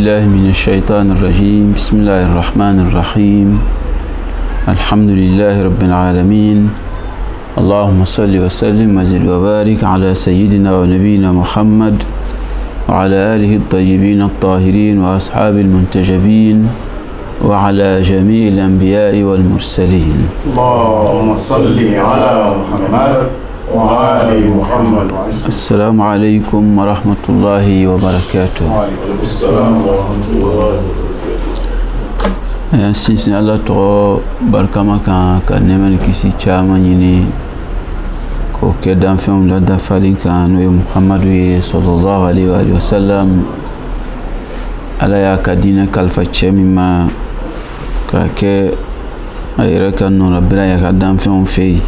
بالله من الشيطان الرجيم بسم الله الرحمن الرحيم الحمد لله رب العالمين اللهم صل وسلم وزد وبارك على سيدنا ونبينا محمد وعلى آله الطيبين الطاهرين وأصحاب المنتجبين وعلى جميع الأنبياء والمرسلين اللهم صل على محمد وعلى محمد. السلام عليكم ورحمة الله وبركاته. وعليكم السلام ورحمة الله وبركاته. Sinsin Allah to barkama kan neman kisi chama nyini ko kedan fem la da falin kan no Muhammadu sallallahu alaihi wa sallam ala ya kadina kalfa chemi ma ka ke ayra kan no rabbina ya kadam fem fe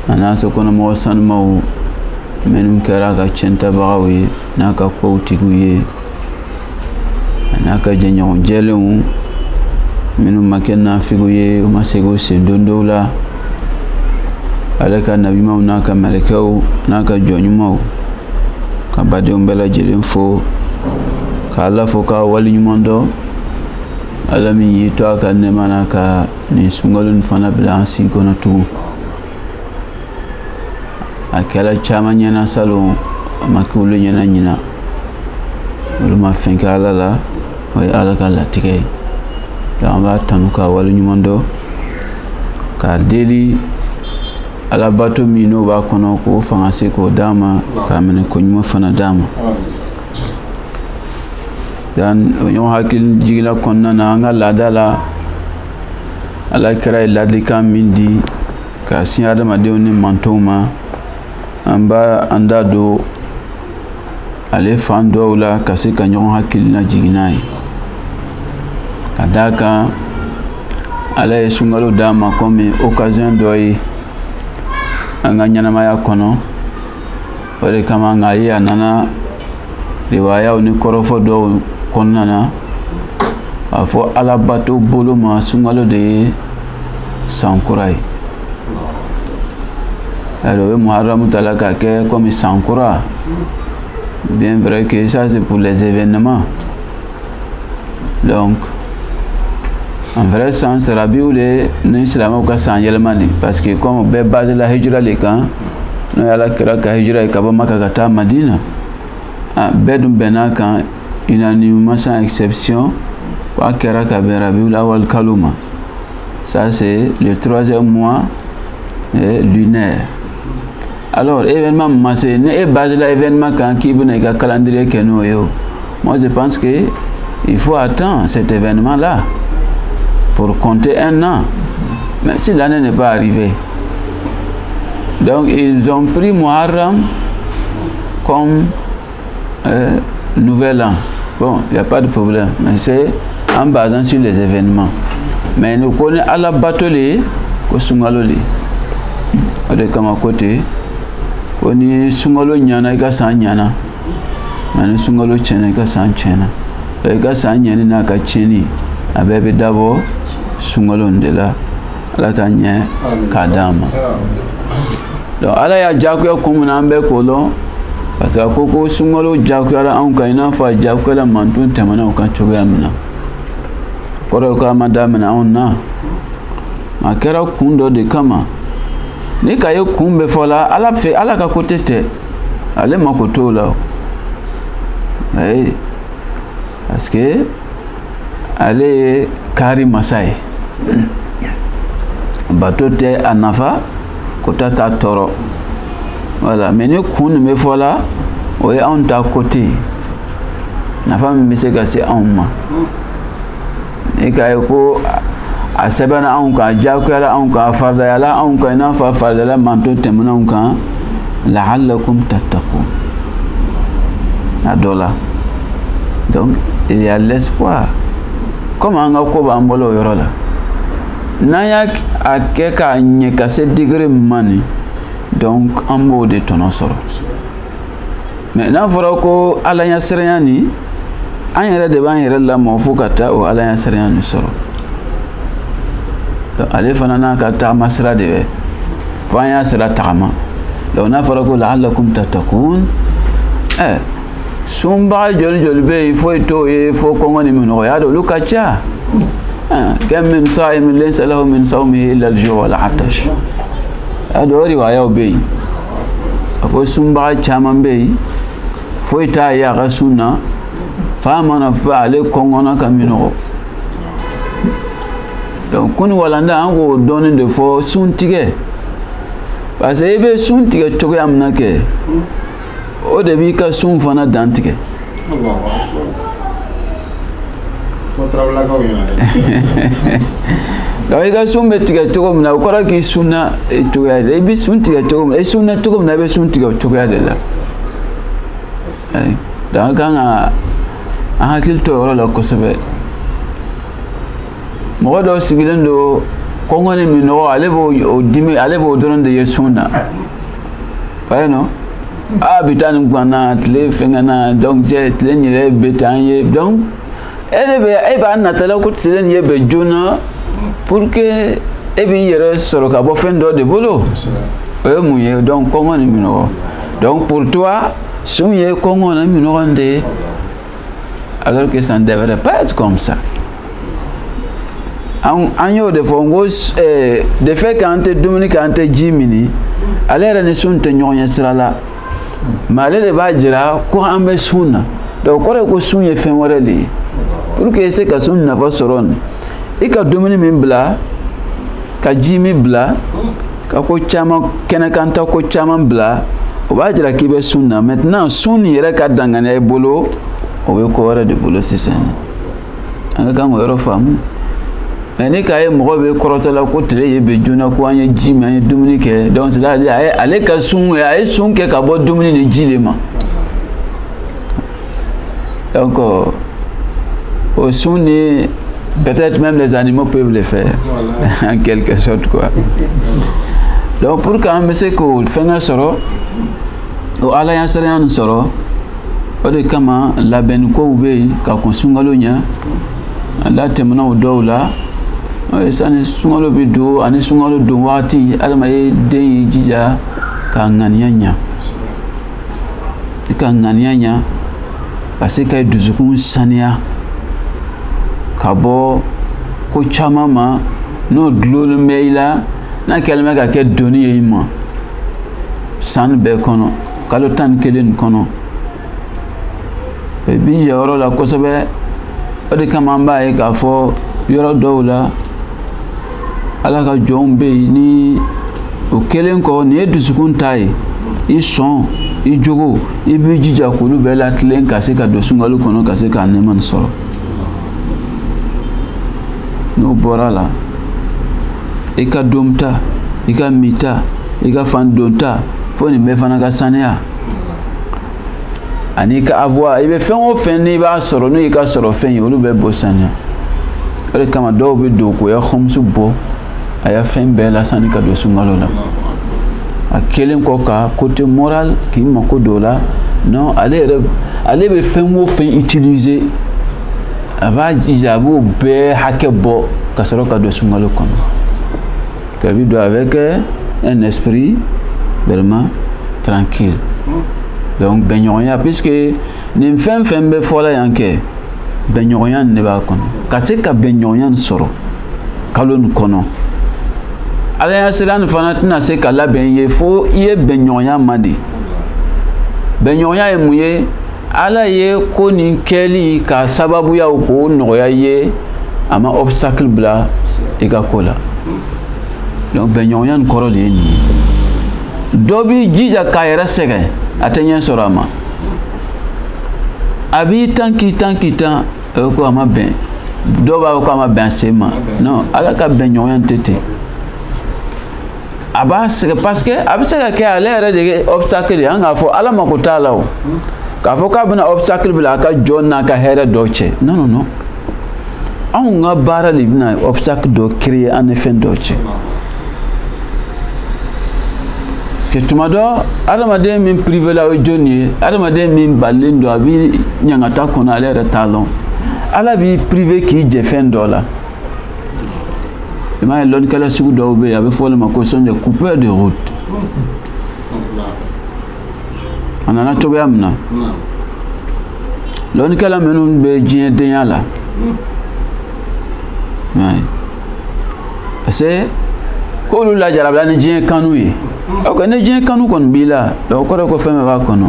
ana so kono mo san mau menum kara ka chenta bagawi na ka ko tiguye ana ka jenyo jelemu minu makena figuye umasego sendondola alaka nabi mau naka malekau naka jonyu mau ka bade umbela jilinfo ka ala fo ka wali nyumondo alami yito aka nemana ka ni sungolun fana bila ansi kono tu akela chama nyana salo makulu nyana nyina uluma fenka alala way alaka latike da ba tanuka wali nyumondo ka deli ala bato mino ba kono ko fanga se ko dama ka mene ko nyuma fana dama dan onyo hakil jigila konna na nga ladala ala kira ladika mindi ka sin adama de oni mantoma amba anda do ale fando la kasi kanyon hakil na jiginai kadaka ala sungalo dama comme occasion doyi anga nyana maya kono wale kama ngai anana riwaya oni korofo do konnana afo ala bato bolo ma sungalo de sankurai alors Muharram talaka ke comme sankura bien vrai que ça c'est pour les événements donc en vrai sens rabiule no islam ka san yelmani parce que comme be base la hijra le kan no yala kira ka hijra ka ba maka ka ta madina bedum bena kan unanimement sans exception kwa kira ka be rabiul awal kaluma ça c'est le 3e mois lunaire. Alors événement massé ne base la événement kan ki bune ka calendrier keno yo. Moi je pense que il faut attendre cet événement là pour compter un an. Mais si l'année n'est pas arrivée. Donc ils ont pris Muharram comme nouvel an. Bon, il n'y a pas de problème. Mais c'est en basant sur les événements. Mais nous connaissons à la batterie que Sungaloli. On est comme à côté. On est Sungalo Nyana et Kassanyana. On est Sungalo Chena et Kassanchena. Et Kassanyana n'a qu'à Cheni. Avec d'abord sungalo ndela ala kanye kadama donc ala ya jakuya kumuna ambe kolo parce que koko sungalo jakuya la an kaina fa jakuya la mantun temana o kan choga amna koro ka madama na onna makera kundo de kama ne kaye kumbe fola ala fe ala ka kotete ale makotola parce que ale kari masai batote anafa kota ta toro voilà mais ne kun me fola o ya on ta côté nafa me se ka se on ma e ka ko asebana on ka jakala on ka farda yala on ka na fa farda la manto temuna on ka la'allakum tattaqun adola donc il y a l'espoir. Comme on a ko bambolo yorola naya akeka nyeka se degré mani donc en mode de tonosoro mais na fora ko alanya sereyani an yere de ban yere la mo fukata o alanya sereyani soro donc ale fana na ka ta masra de fanya sera tama donc na fora ko la'allakum tattaqun sumba jol be fo to e fo kongo ni min ya do lukacha kam min sa'im laysa lahu min sawmihi illa al-ju' wal 'atash ado riwaya be fo sumba chaman be fo ta ya ga sunna fa mana fa ale kongo na kamino donc kun walanda an go donin de fo sun tige parce que be sun tige to yam na ke o de bi ka sun fana dan tige fo trawla ko yana donc ka sun be tige to na ko ra ki sunna to ya de bi sun tige to e sunna to na be sun tige to ya de la ay donc kan a hakil to ro la ko sebe mo do sigilen do kongo ni mi no alebo dimi alebo doron de yesuna no abitan gwana tle fengana donc je tle ni le betanye donc elebe e ba na tala ko tle ni be jona pour que e bi yere soro ka bo fendo de bolo mu ye donc kongo ni mi no donc pour toi son ye kongo ni mi no ndé alors que ça ne devrait pas être comme ça. En yo de fongos de fait quand tu Dominique quand tu Jimini aller ne sont te nyonya srala malé de bajira ko ambe sunna donc ko sunye fen warali pour que c'est que sunna va soron et que Dominique min bla ka Jimi bla ka ko chama kena kanta ko chama bla o bajira ki be sunna maintenant sunni yere ka dangane ay bolo o we ko wara de bolo sisene anga kan o yoro famu mais ni ka ye mogo be korotala ko tele ye be jona ko anye jimi anye dumuni ke donc c'est là ale ka sun ay sun ke ka bo dumuni ni jilema donc au sunni peut-être même les animaux peuvent le faire en quelque sorte quoi donc pour quand même c'est que fenga soro o ala ya sere soro o de kama la ben ko ube ka ko sungalo nya ala temna o dawla sani sungalo bi do ani sungalo do wati alma ye den jija ka nganyanya parce que duzukun sania kabo ko chamama no glol meila na kelma ka ke doni yima san be kono kalo tan kelen kono e bi yoro la ko sobe o de kamamba e ka fo yoro dawla ala ka jombe ni o kelen ko ni dusukun tai i son i jogo i bi jija kulu be la tlen ka se ka do sungalu kono ka se ka neman soro no borala e ka domta e ka mita e ka fandonta foni me fana ka sania ani ka avoir e be fen o fen ni ba soro no e ka soro fen yolu be bosania ele kama do be do ko ya khumsu bo aya fen be la sani ka do sungalo la a kelen ko ka côté moral ki mako do la non aller be fen wo fen utiliser aba jabu be hakebo ka soro ka do sungalo kono ka bi do avec un esprit vraiment tranquille donc benyonya puisque nim fen be fola yanke benyonya ne ba kono ka se ka benyonya soro kalon kono ala ya silan fanatina se kala ben ye fo ye benyonya madi benyonya e muye ala ye ko ni keli ka sababu ya ko noya ye ama obstacle bla e ka kola donc benyonya nkoro le ni dobi jija kayera sege atenyen sorama abi tanki tan ko ama ben doba ko ama ben sema non ala ka benyonya tete aba parce que abisaka ke ale de obstacle anga fo ala makuta lawo ka fo ka bana obstacle bila ka jonna ka hera doche non on nga bara libna obstacle do créer en effet doche que tumado adamade min privé la joni adamade min balindo abi nyangata kono ale talon ala bi privé ki je fen dola ma lon kala sugu do be avec fo le makoson de coupeur de route anana to be amna lɔni kɛla minnu bɛ diɲɛ denya la parce que k'olu lajarabila ni diɲɛ kanu ye ok ni diɲɛ kanu kɔni b'i la donc o kɔrɔ ko fɛn bɛɛ b'a kɔnɔ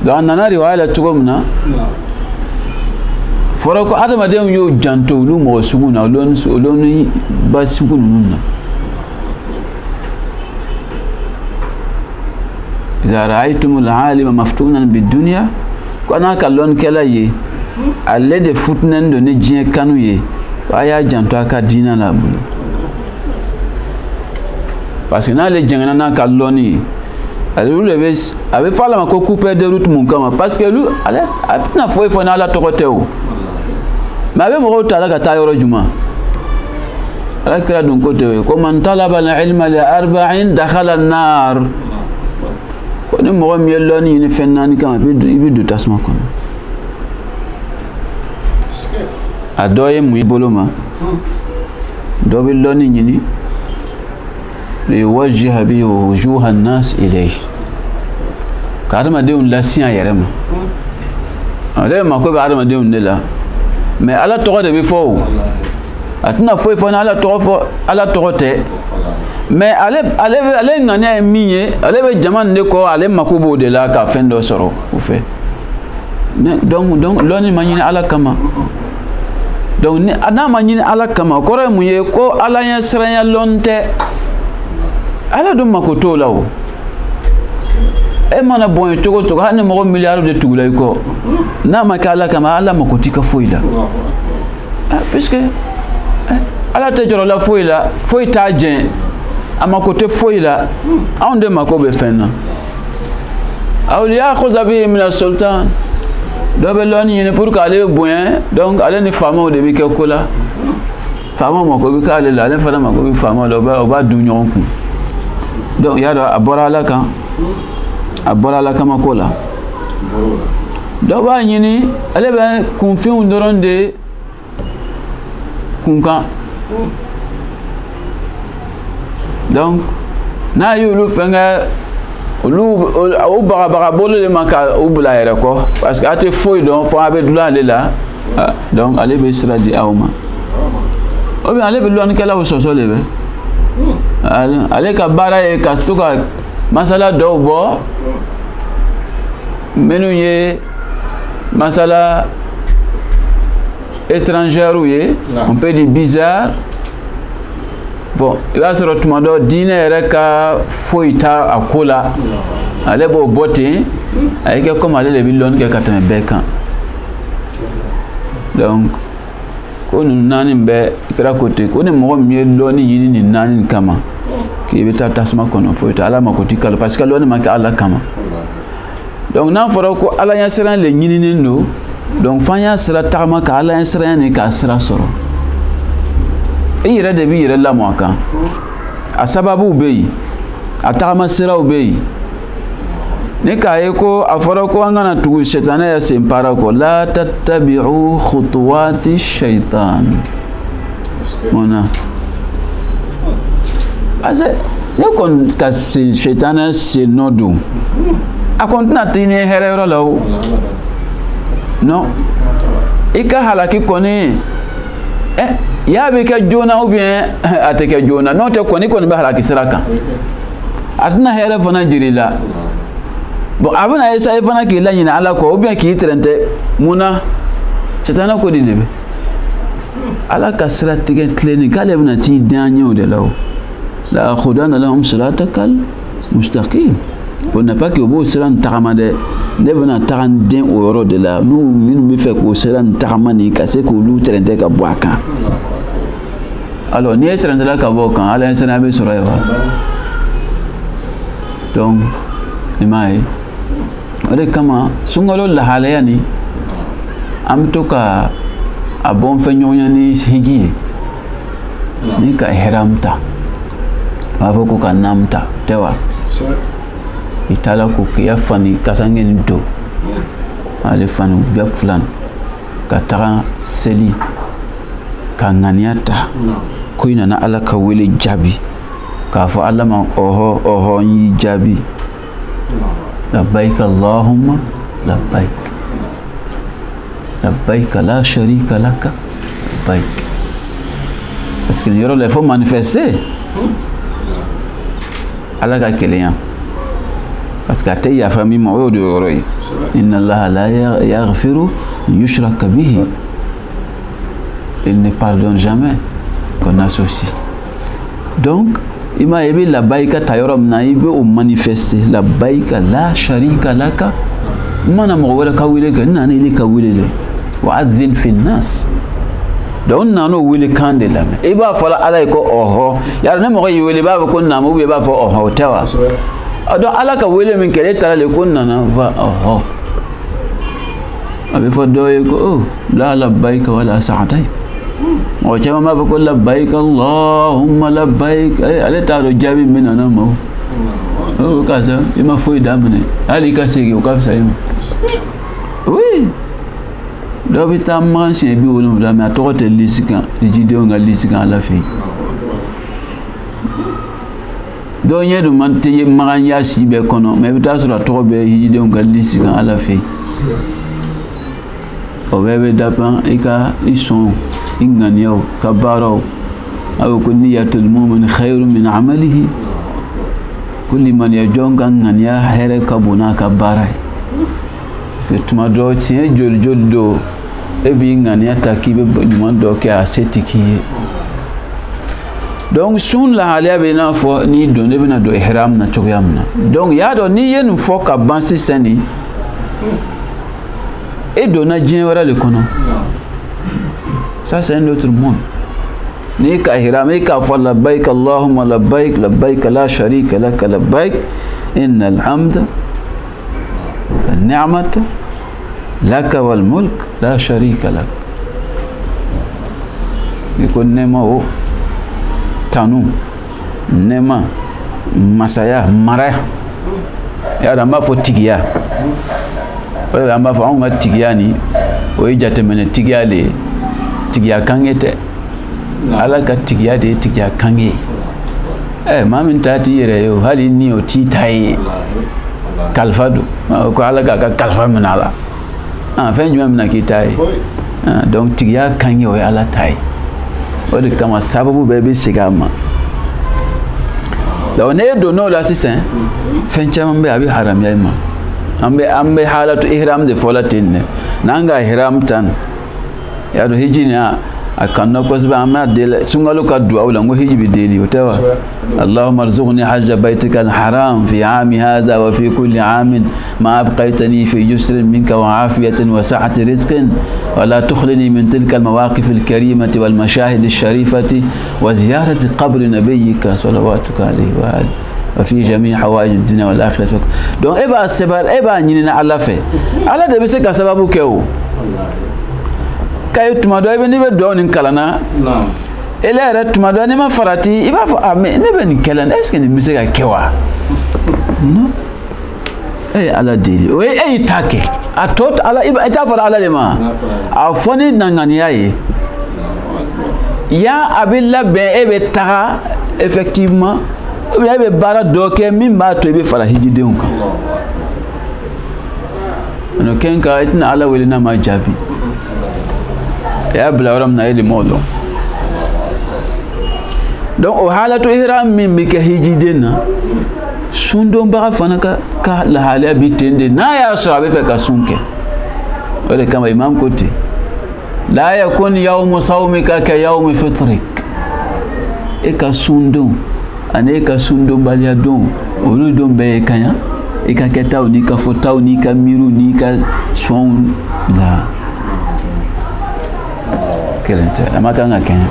donc a nana riwaya la cogo min na fɔra ko adamadenw y'o janto olu mɔgɔ sugu na olu ni ba sugu ninnu na إذا رأيتم العالم مفتونا بالدنيا كنا كلون كلا يه على ده فتنة دوني جين كانوا يه كأي جانتو أكادينا لا بلو parce que na le jengana na kaloni alu le bes ave fala ma ko couper de route mon kama parce que lu ala apna foi na la tokoteo ma be mo ta la ka ta yoro juma ala kira dun ko te ko man talaba al ilma li 40 dakhala an-nar ko ni mo mi loni ni fenani kama bi du tasma kon adoye mu boloma do bi loni ni ليوجه به وجوه الناس إليه كارما ديون لا سيا يرما على ما كوب عارما ديون نلا ما على تقعد بفو أتنا فوي فانا على تقعد على تقعد ما على نعني مية على بجمان نكو على ما كوبو دلا كافين دو سرو وفي donc loni manyini ala kama donc ni ana manyini ala kama kore muye ko ala ya sranya lonte ala dum makoto lawo e mana bon to hanne mo milliard de tugulay ko na makala kama ala makoti ka foila puisque ala te joro la foila foita jen ama kote foila onde makobe fenna awliya khuza bihi min as-sultan do be loni ni pour qu'ale boyen donc ale ni fama o de bi ke kola fama mako bi ka ale la ale fana mako bi fama lo ba du nyonku donc yado abora la kan makola do ba nyini ale be kunfiun doronde kunka donc na yulu fenga ou baga bolo le maka ou bula yere ko parce que ate foy don fo abe dula le la donc ale be straji awma o bien ale be lon kala o soso le be ale ka bara e ka stuka masala do bo menu ye masala étranger ou ye on peut dire bizarre bon il va se retrouver dîner reka foita akola ale bo boté avec comme ale le bilon ke katame bekan donc ko nani be kra côté ko ne mo mi loni yini ni nani kama ki beta tasma kono foita ala makoti kala parce que loni maka ala kama donc nan foro ko ala yasran le yini no donc fanya sira tama ka ala yasran ni ka sira soro ira de bi ira la mwaka asababu beyi atama sira ubeyi ne kaye ko afara ko ngana tugu shetana ya sempara ko la tattabi'u khutuwati shaytan mona ase ne kon ka shetana se nodu akontna tini herero law no ika halaki koni ya be ka jona ou bien ateke jona non te koni be halaki siraka atna here fana jirila bon abana esa fana ki la nyina ala ko ou bien ki trente muna chetana ko di lebe ala ka stratégie clinique ale bna ti danyo de law la khudana lahum siratakal mustaqim pour ne pas que vous serez taramade ne bna taran den o yoro de la nous min mi fait ko serez taramani ka se ko lu trente ka boaka alors ni être dans la kavokan ala insana be suraywa donc imai ore kama sungalo la halayani am toka abon fenyonya ni higi ni ka heramta avoko ka namta tewa itala ko kiya fani kasangen do ale fanu biak flan ka tara seli ka nganiata koina na ala ka wele jabi ka fa alla ma oho yi jabi labbaik allahumma labbaik labbaik la sharika laka labbaik. Parce que il faut manifester ala ka kelenya parce que tay ya fami mo do roy inna allaha la yaghfiru yushraka bihi, il ne pardonne jamais qu'on associe. Donc ima yebi labbaik tayoram na ibe o manifester labbaik la sharika laka mana mo wala ka wile ka nana ile ka wile wa adhin fi nas don nano wile kande la e ba fala ala ko oho ya ne mo yi wile ba ko na mo be ba fo oho tawa do ala ka wile min kele tara le ko nana va oho abi fo do ko la labbaik wala sa'daik o chama ma ba ko labbaik allahumma labbaik ala ta do jabi min na mo o kaza ima foi damne ali ka segi o ka fsaimo oui do bita manche bi wonu da ma to te lisika jide o ngal lisika la fi do nyedu man te magan ya si be kono me bita sura to be jide o ngal lisika ala fi o bebe dapan ika ison inganyo kabaro aw kunniyatul mu'min khairun min amalihi kulli man yajonga ngania here kabuna kabara c'est tuma do tien jol do e bi ngania takibe man do ke asetiki. Donc sun la halia be na fo ni do ne bina do ihram na chogyamna donc ya do ni yen fo ka bansi sani e do na jien wara le kono ça c'est un autre monde. نيك إحرامك فلبيك اللهم لبيك لبيك لا شريك لك لبيك إن الحمد النعمة لك والملك لا شريك لك يكون نما تانو نما مسايا مرة يا رما فتيجيا ولا رما فهم تيجياني ويجت من تيجيا لي تيجيا كانيته ala ka tigiya de tigiya kange mamin tati yere yo hali ni o ti tai kalfado ko ala ka kalfa minala fen juma mina ki tai donc tigiya kange o ala tai o de kama sababu bebe sigama da one do no la sisan fen chama be abi haram yayma ambe halatu ihram de folatin nanga ihram tan ya do hijina akanna ko sba ma del sungalo ka du'a wala ngo hijibi deli utawa allahumma arzuqni hajja baytika alharam fi aami hadha wa fi kulli aamin ma abqaytani fi yusrin minka wa afiyatin wa sa'ati rizqin wa la tukhlini min tilka almawaqif alkarimati wal mashahid alsharifati wa ziyarati qabr nabiyyika salawatuka alayhi wa alihi wa fi jami' hawaij ad-dunya wal akhirah. Donc eba sebar eba nyina ala fe ala de be se ka sababu kewo kay tuma do be ni be do nin kalana ele ara tuma do ni ma farati iba fo ame ne be ni kalana est ce que ni mise ka kewa no ala deli o take a tot ala iba ta fara ala le ma a foni nangani yaye ya abilla be ebe taga effectivement o be bara do ke min ba to be fara hijide onka no kenka itna ala welina ma jabi ya bla waram na ile modo donc o halatu ihram min mi ka hijidena sundo ba fana ka la hala bitende na ya sabe fe ka sunke wala kama imam koti la yakun yawm sawmika ka yawm fitrik e ka sundo ane ka sundo balia don olu don be kanya e ka keta ni ka fota ni ka miru ni ka son la kelente ama kanga kenya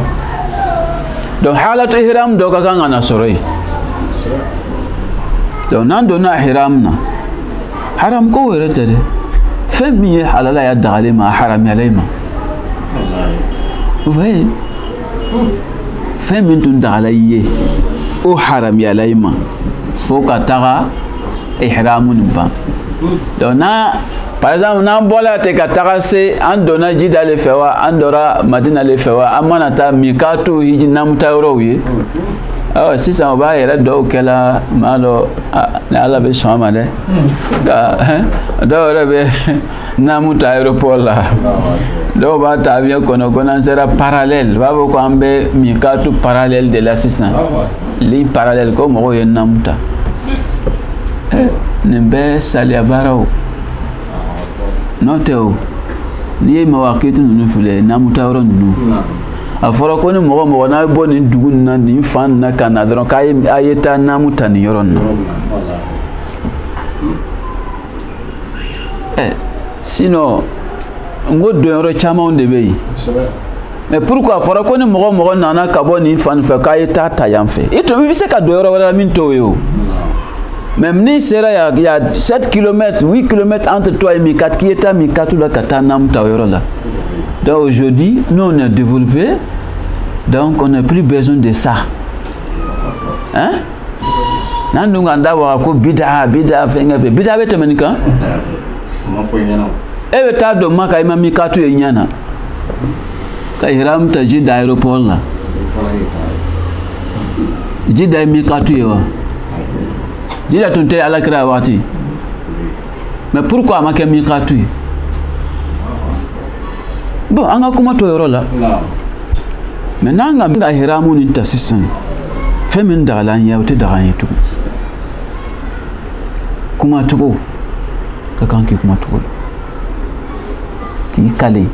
donc halatu ihram do ka kanga na soroi donc nan do na ihram na haram ko werete de fami halala ya dagale ma haram ya lema wallahi fami tun dagale ye o haram ya lema fo ka taga ihramun ba donc na par exemple nan bola te ka tagase an dona jida le fewa an dora madina le fewa amana ta mikatu hiji namta roye ah si ça va yɛrɛ dɔw kɛla maa dɔ ni ala bɛ sɔn ma dɛ ka dɔw yɛrɛ bɛ namu ta aéroport la dɔw b'a ta avion kɔnɔ ko n'an sera parallèle u b'a fɔ ko an bɛ mikatu parallèle de la sisan ligne parallèle ko mɔgɔw ye namu ta nin bɛɛ saliya baaraw n'o tɛ o n'i ye mawakiti ninnu filɛ namu ta yɔrɔ ninnu a fɔra ko ni mɔgɔ n'a bɛ bɔ nin dugu nin na nin fan nin na ka na dɔrɔn k'a ye taa namu ta nin yɔrɔ nin na sinon n ko donyɔrɔ camanw de bɛ yen mais pourquoi a fɔra ko ni mɔgɔ nana ka bɔ nin fan fɛ k'a ye taa ta yan fɛ i bɛ se ka don yɔrɔ wɛrɛ la min t'o ye o mais n'i sera il y a 7 km 8 km entre toi et Mikati k'i ye taa Mikati la ka taa namu ta o yɔrɔ la donc aujourd'hui nous on est développé donc on n'a plus besoin de ça hein n'an dun k'an da waga ko bida fɛnkɛ bɛ bida bɛ tɛmɛ nin kan e bɛ taa dɔn Maka i ma Mikati ye ɲɛ na ka ihram ta Jidda aéroport la Jidda ye Mikati ye wa Jidda tun tɛ Alakira waati mais pourquoi a ma kɛ Mikati ye bon an ka kuma to yɔrɔ la mais n'an ka ihramu nin ta sisan fɛn min dagala an ye o tɛ daga an ye tugun kuma cogo ka kan k'i kuma cogo la k'i kale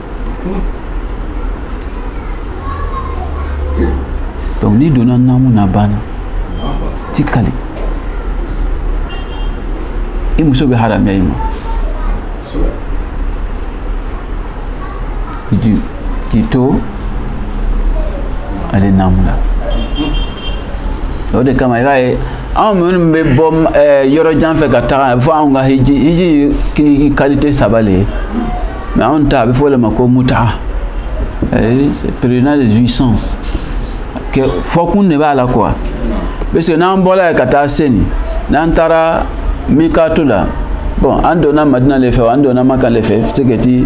donc n'i donna namu na banna t'i kale i muso bɛ haramiya i ma k'i to ale namu la o de kama i b'a ye anw minnu bɛ bɔ yɔrɔ jan fɛ ka taga fo anw ka hiji ye qualité saba le ye mais anw ta a bɛ fɔ o de ma ko mutaa c'est pèlerinage de jouissance fɔkun de b'a la quoi parce que n'an bɔra yen ka taa Seni n'an taara Mikatu la bon an donna Madina le fɛ an donna Maka le fɛ sekɛti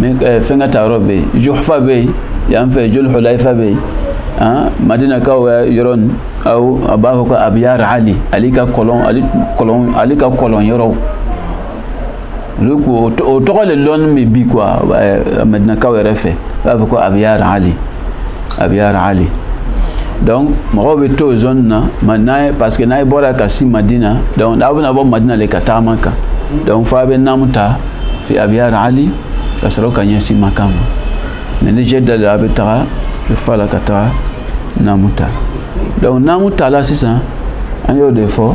fɛnkɛ ta yɔrɔ bɛ yen Juhfa bɛ yen yan fɛ Julhulaifa bɛ yen Madina kaw yɔrɔ nin a b'a fɔ ko Abiyar Ali ale ka kɔlɔn yɔrɔ o tɔgɔ le lɔnni bɛ bi quoi Madina kaw yɛrɛ fɛ a b'a fɔ ko Abiyar Ali donc mɔgɔw bɛ to o zone na parce que n'a ye bɔra ka si Madina donc aw bɛna bɔ Madina le ka taa Maka donc fo a bɛ namu ta fi Abiyar Ali ka sɔrɔ ka ɲɛsin Maka ma mais ni Jidda le a bɛ taga fa la ka taga namu ta donc namu ta la sisan an y'o de fɔ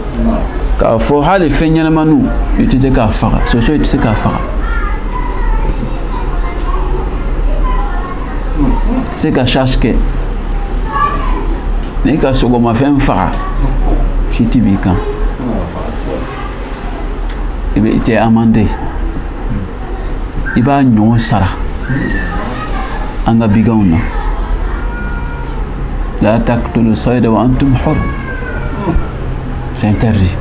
k'a fɔ hali fɛn ɲɛnamaniw i tɛ se k'a faga soso i tɛ se k'a faga se ka chasse kɛ n'i ka sogomafɛn faga kiti b'i kan i tɛ amande i b'a ɲɔgɔn sara an ka biganw na la taqtulu sayda wa antum hur c'est interdit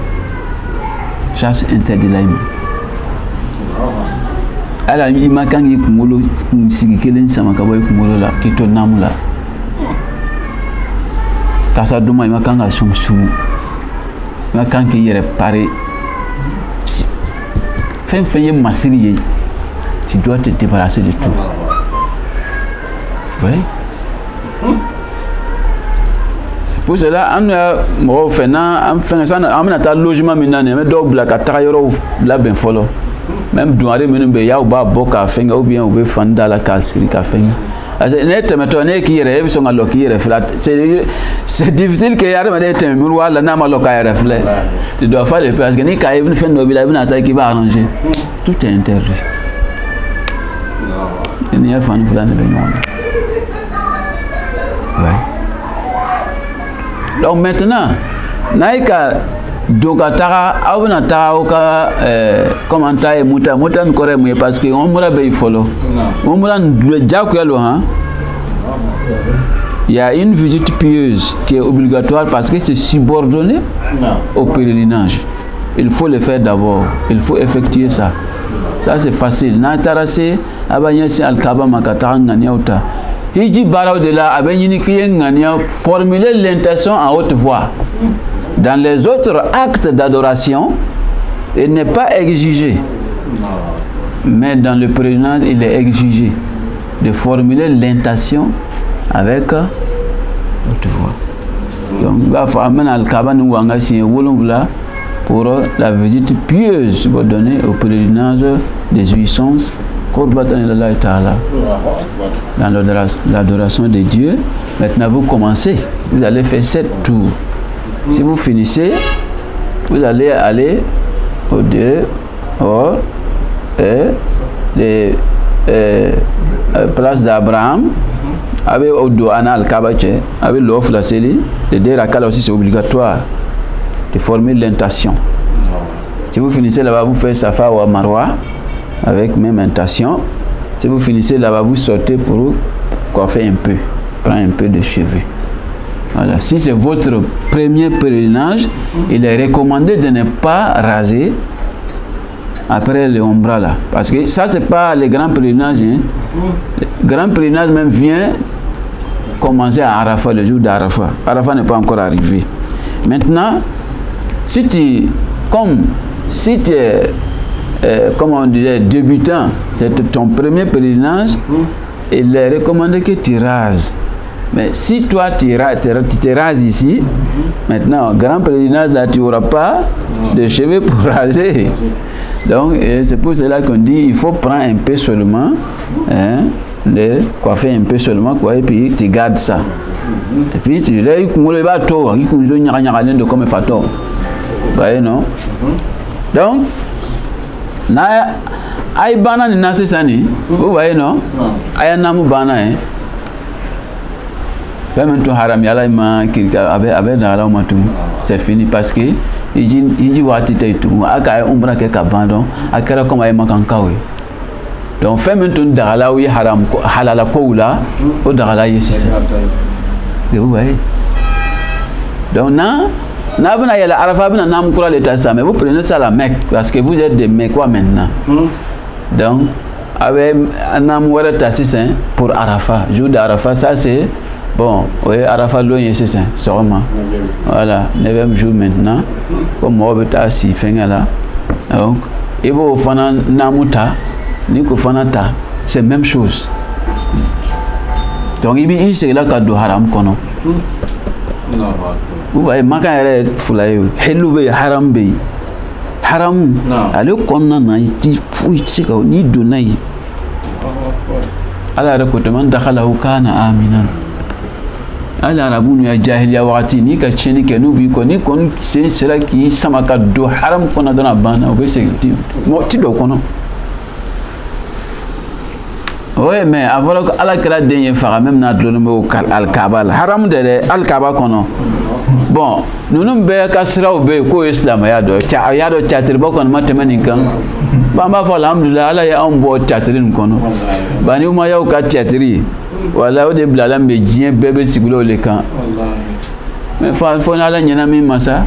chasse interdit la ala i ma kan k'i kunkolo sigi kelen sama ka bɔ i kunkolo la k'i to namu la kasa duma i ma kan ka sumu i ma kan k'i yɛrɛ pare fɛn fɛn ye masiri ye tu dois te débarrasser de tout oui c'est pour cela an mɔgɔw fɛ n'an fɛn san an bɛna taa logement min na nin an bɛ dɔw bila ka taga yɔrɔw labɛn fɔlɔ même dunkare minnu bɛ yen y'aw b'a bɔ k'a fɛngɛ ou bien u bɛ fani da la k'a siri k'a fɛngɛ parce que ne tɛmɛtɔ ne k'i yɛrɛ e bɛ sɔn ka lɔ k'i yɛrɛ filɛ c'est difficile que adamaden tɛmɛ miroir la n'a ma lɔ k'a yɛrɛ filɛ tu dois faire le peu parce que ni k'a ye fɛn dɔ b'i la i bɛna sa k'i b'a arranger tout est interdit n'i ye fani fila de bɛ ɲɔgɔn na ouais donc maintenant n'a ye ka don ka taga aw bɛna taga aw ka comment ta ye muta nin kɔrɔ ye mun ye parce que umra bɛ yen fɔlɔ umra nin diyagoya lo han il y a une visite pieuse qui est obligatoire parce que c'est subordonné au pèlerinage il faut le faire d'abord il faut effectuer ça c'est facile n'a taara se a b'a ɲɛsin alikaba ma ka taga ŋaniyaw ta hiji bara de la abenini ngania formuler l'intention en haute voix. Dans les autres actes d'adoration, il n'est pas exigé. Mais dans le pèlerinage, il est exigé de formuler l'intention avec haute voix. Donc, il va falloir amener al-Kaaba nous pour la visite pieuse pour donner au pèlerinage des jouissances dans l'adoration de Dieu. Maintenant, vous commencez. Vous allez faire 7 tours. Si vous finissez, vous allez aller au dehors et place d'Abraham avec Odoana al-Kabache, avec l'offre la série. Le Derakal aussi, c'est obligatoire de former l'intention. Si vous finissez là-bas, vous faites Safa ou Marwa avec même intention. Si vous finissez là-bas, vous sortez pour coiffer un peu, prendre un peu de cheveux. Voilà. Si c'est votre premier pèlerinage, il est recommandé de ne pas raser après le Umrah là. Parce que ça, c'est pas le grand pèlerinage. Hein. Le grand pèlerinage même vient commencer à Arafat, le jour d'Arafat. Arafat n'est pas encore arrivé. Maintenant, si tu es, comme on disait, débutant, c'est ton premier pèlerinage, il est recommandé que tu rases. Mais si toi, tu te rases ici, maintenant, grand pèlerinage, là, tu n'auras pas de cheveux pour raser. Donc, c'est pour cela qu'on dit il faut prendre un peu seulement, hein, de coiffer un peu seulement, quoi, et puis tu gardes ça. Et puis, tu l'as eu comme le bateau, de comme un fato. Vous voyez, non? Donc, aïe bana ni nasi sani, vous voyez, non? Aïe namu bana, hein? Haram yala ma c'est fini parce que il dit wati taitu aka umra ke kabando akara comme ay makankawe donc fait maintenant dagala wi haram halala ko la o dagala yesi vous voyez donc na bana yala arafa bana nam kura l'état ça mais vous prenez ça à la Mecque parce que vous êtes des Mecquois maintenant donc avec nam wala tassin pour Arafa jour d'Arafa ça c'est bon, oui, Arafat loin c'est ça, sûrement. Voilà, 9e jour maintenant, comme on va assis, là. Donc, il faut faire namuta, ni ko fanata, c'est même chose. Donc, il c'est là qu'il doit haram kono. Vous voyez, maka elle fulayo, helube haram be, haram. Allez konna na iti fui tsika ni donai. Ala rakotement dakhalahu kana aminan. Ala rabu ya jahiliya wakati ni ka cheni ke nu bi ko ni kon sen sera ki sama ka do haram kona dona bana obe se ti do kono ouais mais avant que ala kala denye fara même na do no al kaaba haram de al kaaba kono bon nunum be ka sira obe ko islam ya do chatir ba kono matemani kan ba ma fa alhamdulillah ala ya ambo chatirin kono bani uma ya ka chatiri voilà au début là mais bien bébé sigulo le camp mais faut na nyana mi masa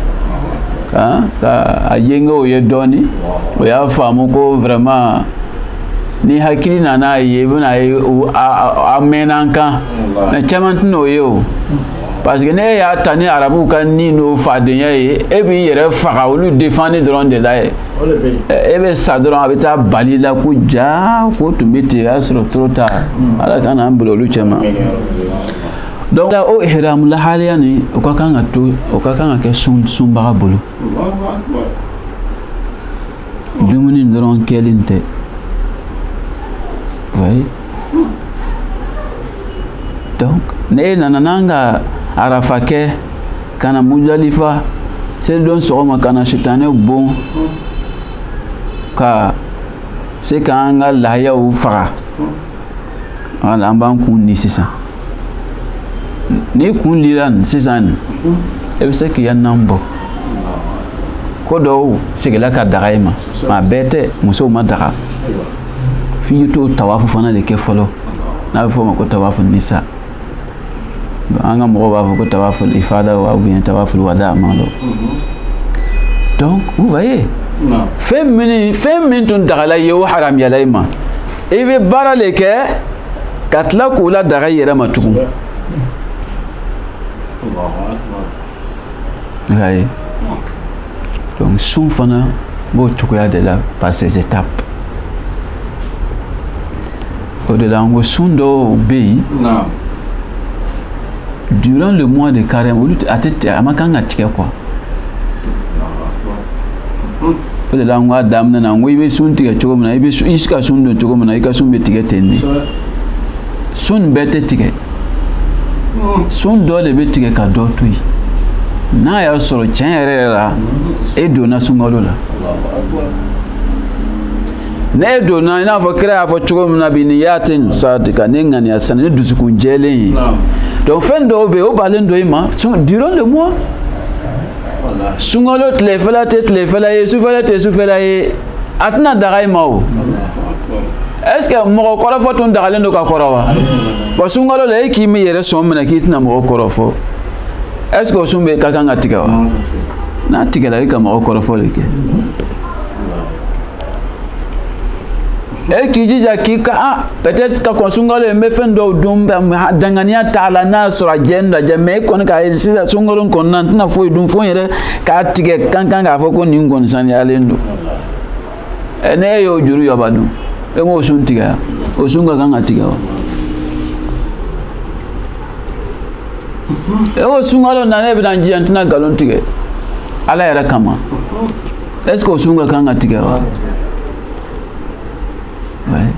ka ayengo ye doni o ya famu ko vraiment ni hakili na yebuna amenanka mais chamantino yo parce que ne ya tani arabu kan ni no fadenya e bi yere faka olu défendre drone de là e be sadron abita balila ku ja ko tumete asro trop tard ala kana ambulo lu chama donc là au ihram la haliani o ka kanga ke sumba bulu dumuni drone kelinte oui donc ne nananga arafake kana Muzdalifa c'est don soma kana shitane bon ka c'est kanga la ya u fara ala amban kun ni sisa ni kun liran sisan e se ki yanambo ko do sigela ka daraima ma bete muso ma dara fi to tawafu fana le ke folo na fo ma ko tawafu nisa anga mo ba ko tawaful ifada ou bien tawaful wada malo donc vous voyez féminin ton dagala yo haram yalaima e be barale ke katla ko la daga yɛrɛ ma tugun ouais. Donc sun fana b'o cogoya de la par ces étapes au delà ngo sun dɔw bɛ yen durant le mois de carême olu a ma kan ka tigɛ quoi o de la ngo a daminɛ na ngo i bɛ sun tigɛ cogo min na i bɛ ka sun don cogo min na i ka sun bɛ tigɛ ten de sun bɛɛ tɛ tigɛ sun dɔ de bɛ tigɛ ka dɔ to yen n'a y'a sɔrɔ tiɲɛ yɛrɛ la e donna sunkalo la ne donna i n'a fɔ kira y'a fɔ cogo min na bi ni yatin sadika ne ŋaniya sani ne dusukun jɛlen ye donc fɛn dɔw bɛ yen o balen do i ma durant le mois sunkalo tilefɛla tɛ tilefɛla ye sufɛla tɛ sufɛla ye a tɛna daga i ma o est ce que mɔgɔ kɔrɔfɔ tun dagalen do ka kɔrɔ wa bon sunkalo la e k'i mi yɛrɛ sɔn minɛ k'i tɛna mɔgɔ kɔrɔfɔ est ce que o sun bɛ ka kan ka tigɛ wa n'a tigɛla i ka mɔgɔ kɔrɔfɔ de kɛ e k'i jija k'i ka peut être ka kɔn sunkalo ye n bɛ fɛn dɔw dun danganiya t'a la n'a sɔrɔ a jɛ n lajɛ mais e kɔni k'a ye sisan sunkalo kɔnɔna n tɛna foyi dun fo n yɛrɛ k'a tigɛ kan k'a fɔ ko nin kɔni saniyalen don ne e y'o juru yɔba dun e m'o sun tigɛ wa o sun ka kan ka tigɛ wa e o sunkalo na ne bɛna jija n tɛna nkalon tigɛ ala yɛrɛ kama est ce que o sun ka kan ka tigɛ wa ouais.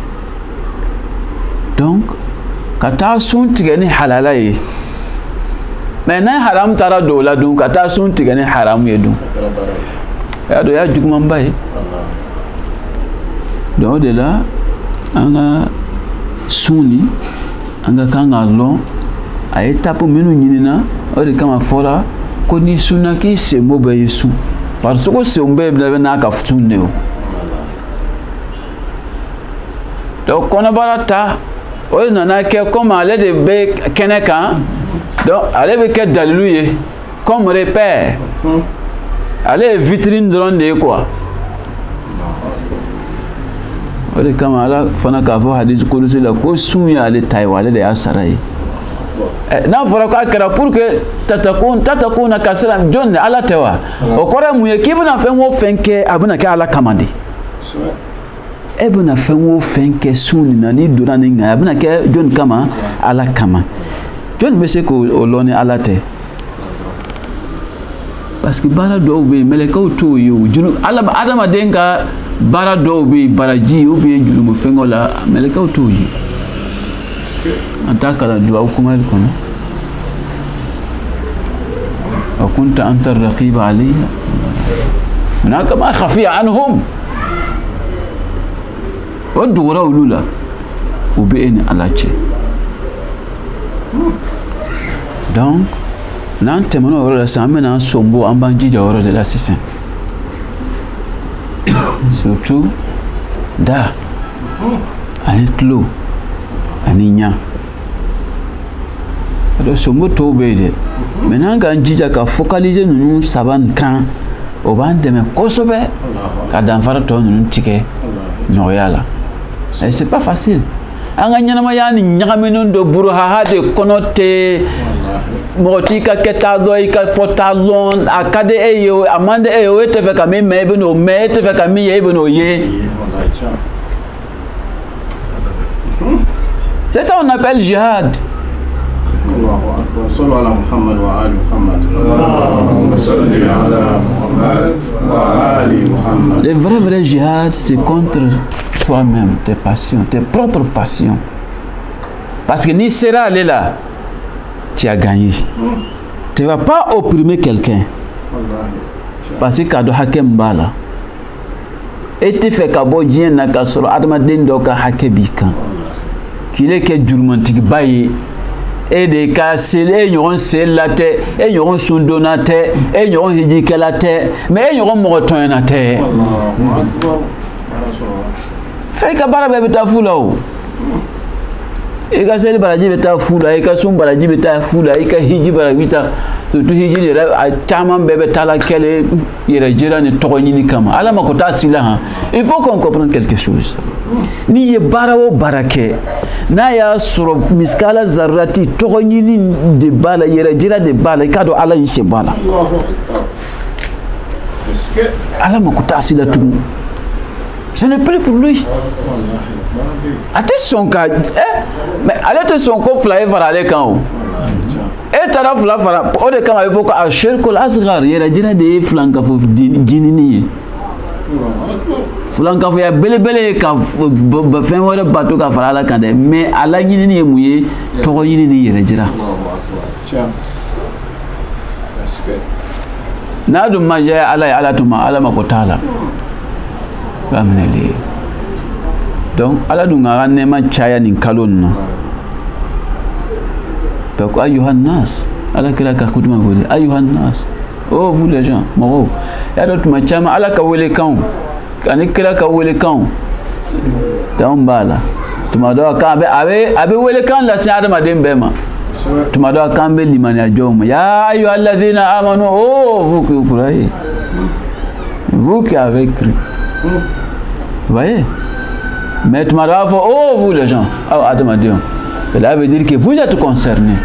Donc ka taa sun tigɛ ni halala ye mais n'a haram taara don o la dun ka taa sun tigɛ ni haram ye dun y'a dɔn o y'a jugumanba ye donc o de la an ka sun ni an ka kan ka lɔn a étape minnu ɲinina o de kama fɔra ko ni sunna k'i senbo bɛɛ ye sun parce que senbo bɛɛ n'a ka sun de o donc kɔnɔbara ta o de nana kɛ comme ale de bɛ kɛnɛ kan donc ale bɛ kɛ dalilu ye comme repère ale ye vitrine dɔrɔn de ye quoi o de kama ala fana k'a fɔ hadisi kolosi la ko sun ye ale ta ye wa ale de y'a sara ye n'a fɔra k'a kɛra pour que tatakuna kasira jɔn de ala tɛ wa o kɔrɔ ye mun ye k'i bɛna fɛn o fɛn kɛ a bɛna kɛ ala kama de e bɛna fɛn o fɛn kɛ sun nin na n'i donna nin kan a bɛna kɛ jɔn kama ala kama jɔn bɛ se k'o lɔn ni ala tɛ parce que baara dɔw bɛ yen mɛlɛkɛw t'o ye o adamaden ka baara dɔw bɛ yen baraji ou bien jurumufɛngɛw la mɛlɛkɛw t'o ye an t'a kalan duwawu kumayɛli kɔnɔ wa kunta anta raqiba alayha hunaka ma khafiya anhum o dogora olu la o bɛ e ni ala cɛ donc n'an tɛmɛna o yɔrɔ la sisan an bɛna an sɔnbo an b'an jija o yɔrɔ de la sisan surtout da ani tulo ani ɲa donc sɔnbo tɔw bɛ yen dɛ mais n'an k'an jija ka focaliser ninnu saba nin kan o b'an dɛmɛ kosɛbɛ ka danfara tɔ ninnu tigɛ nɔgɔya la et c'est pas facile an ka ɲɛnamaya ni ɲagaminen do buruhaha de kɔnɔ tɛ mɔgɔ t'i ka kɛta dɔn i ka fɔta dɔn a ka di e ye a man di e ye o e tɛ fɛ ka min mɛn i bɛ n'o mɛn e tɛ fɛ ka min ye i bɛ n'o ye c'est ça on appelle jihad. Le vrai jihad, c'est contre toi-même, tes passions, tes propres passions. Parce que ni sera allé là, tu as gagné. Tu ne vas pas opprimer quelqu'un. Parce que kado hakem bala. Et tu fais kabo dien na kasoro adamaden do ka hakebikan. Qu'il est que jurmantik baye. Et de ka sele nyon selate, et nyon sundonate, et nyon hijikelate, mais nyon mogotonate. Fais ka bara bebe ta fula o. e ka seli baraji bɛ taa fu la, e ka sun baraji bɛ taa fu la, e ka hiji baraji bɛ taa, surtout hiji yɛrɛ a caman bɛɛ bɛ taa la kɛlɛ yɛrɛ jira ni tɔgɔ ɲini kama. Ala ma ko taa si la han. Il faut qu'on comprenne quelque chose. N'i ye baara o baara kɛ, n'a y'a sɔrɔ miskala zarrati tɔgɔ ɲini de b'a la, yɛrɛ jira de b'a la, i k'a dɔn Ala y'i sen bɔ a la. Ala ma ko taa si la tugun. Ce n'est plus pour lui. A tɛ sɔn ka mais ale tɛ sɔn ko fila ye fara ale kan o. E taara fila fara, o de kama a bɛ fɔ ko a shirkul asghar, yɛrɛ jira de ye filankafo jinini ye. Filankafoya belebele ye ka fɛn wɛrɛ bato ka fara Ala kan dɛ, mais a laɲinini ye mun ye? Tɔgɔ ɲini ni yɛrɛ jira. N'a dun ma diya Ala ye, Ala tuma Ala ma ko t'a la. Donc Ala dun ka nɛɛma caya nin kalo nin na. Donc ayuhan nas, Ala kira ka kutuma ko de ayuhan nas. Oh vous les gens, mɔgɔw, y'a dɔn tuma caman Ala ka welekanw ani kira ka welekanw dan b'a la. Tuma dɔ kan a bɛ welekan lase adamaden bɛɛ ma. Tuma dɔ kan bɛ limaniya jɔnw ma. Ya ayyuhal ladhina amanu, oh vous qui croyez, vous qui avez cru. Vous voyez? Mais tu m'as dit, oh vous les gens, cela veut dire que vous êtes concernés.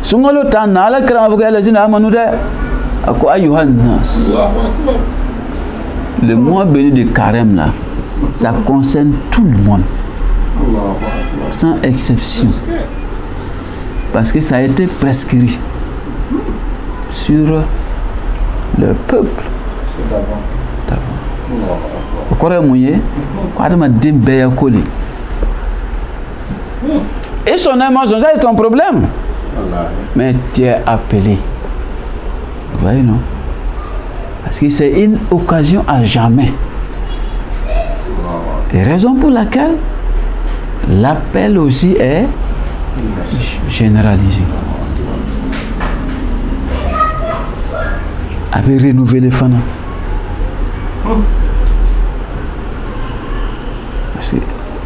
Sungalo tanna ala kira mabuka lazina amanu de ako ayuhan nas. Le mois béni de Carême là, ça concerne tout le monde, sans exception, parce que ça a été prescrit sur le peuple d'avant. Et son émotion, ça c'est ton problème. Mais tu es appelé. Vous voyez, non? Parce que c'est une occasion à jamais. Et raison pour laquelle l'appel aussi est généralisé. Avec renouveler les fans.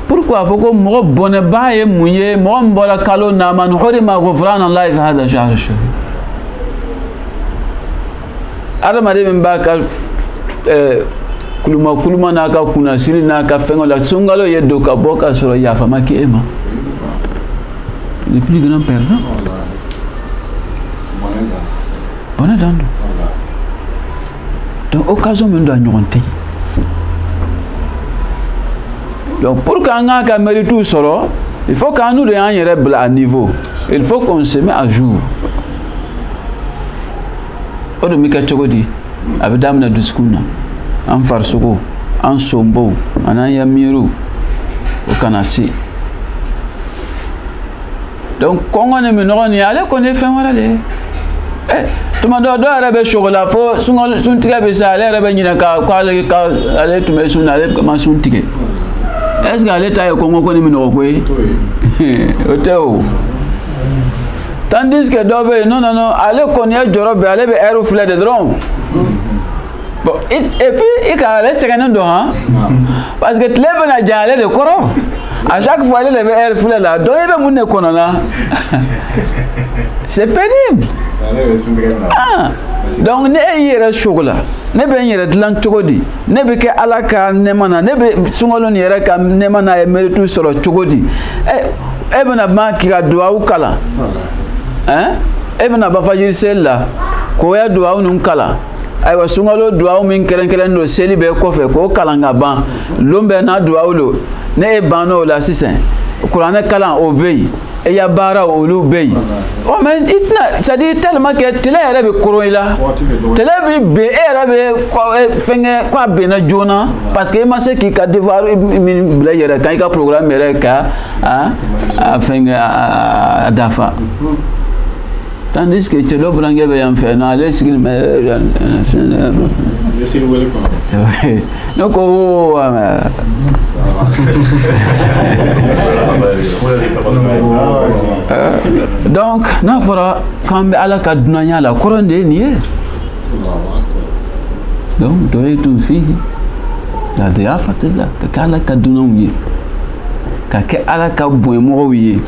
Pourquoi faut que moi bonne baye mouye moi mbola kalo na man hurima ghufran Allah fi hada shahr ash-shahr. Adama de mba ka kuluma na ka kuna siri na ka fengo la sungalo yedo ka boka soro ya fama ki ema. Le plus grand perdant. Bonne dando. Donc occasion me doit nyonte. Donc pour qu'on ait un mérite solo, il faut qu'on nous ayons à niveau. Il faut qu'on se mette à jour. On me dit avec dame na duskuna, en farsugo, en sombo, en ayamiru, au canassi. Donc quand on est mineur, on y allait qu'on est fait voilà les. Tout le monde doit avoir chocolat. Faut son ticket ça aller avec une quoi aller tu mets son aller comment son ticket. Est-ce qu'elle est taille comme on connaît mineur quoi? Tandis que d'abord non aller connaître Jorobe aller vers Air Fleur de drone. Bon et puis il a laissé un don hein parce que tu lèves la jalée de coron. À chaque fois il lève Air Fleur là donc il va monter qu'on là. C'est pénible. Ah, donc ne yere chocolat ne be yere dilan cogodi ne be ke alaka ne mana ne be sungolo ni yere ka ne mana e meritu soro cogodi e bena ba ki ga duwa ukala e bena ba fajiri sella ko ya duwa nun kala ay wa sungolo duwa min keren do seli be ko fe ko kala nga ban lombe na duwa ulo ne e bano la sisen Qur'an kala obey et ya bara olu bey oh mais itna ça dit tellement que télé arabe koroila télé be arabe fenge quoi bena jona parce que ma c'est qui ka devoir min blayere quand ka programme ka fenge dafa tandis que tu lo brangue be en fait non aller sigil mais donc donc n'a fera quand be ala ka dunanya la koronde ni donc doit tout fille la diafatillah ka kala ka dunanwi ka kɛ ala ka bonyemɔgɔw ye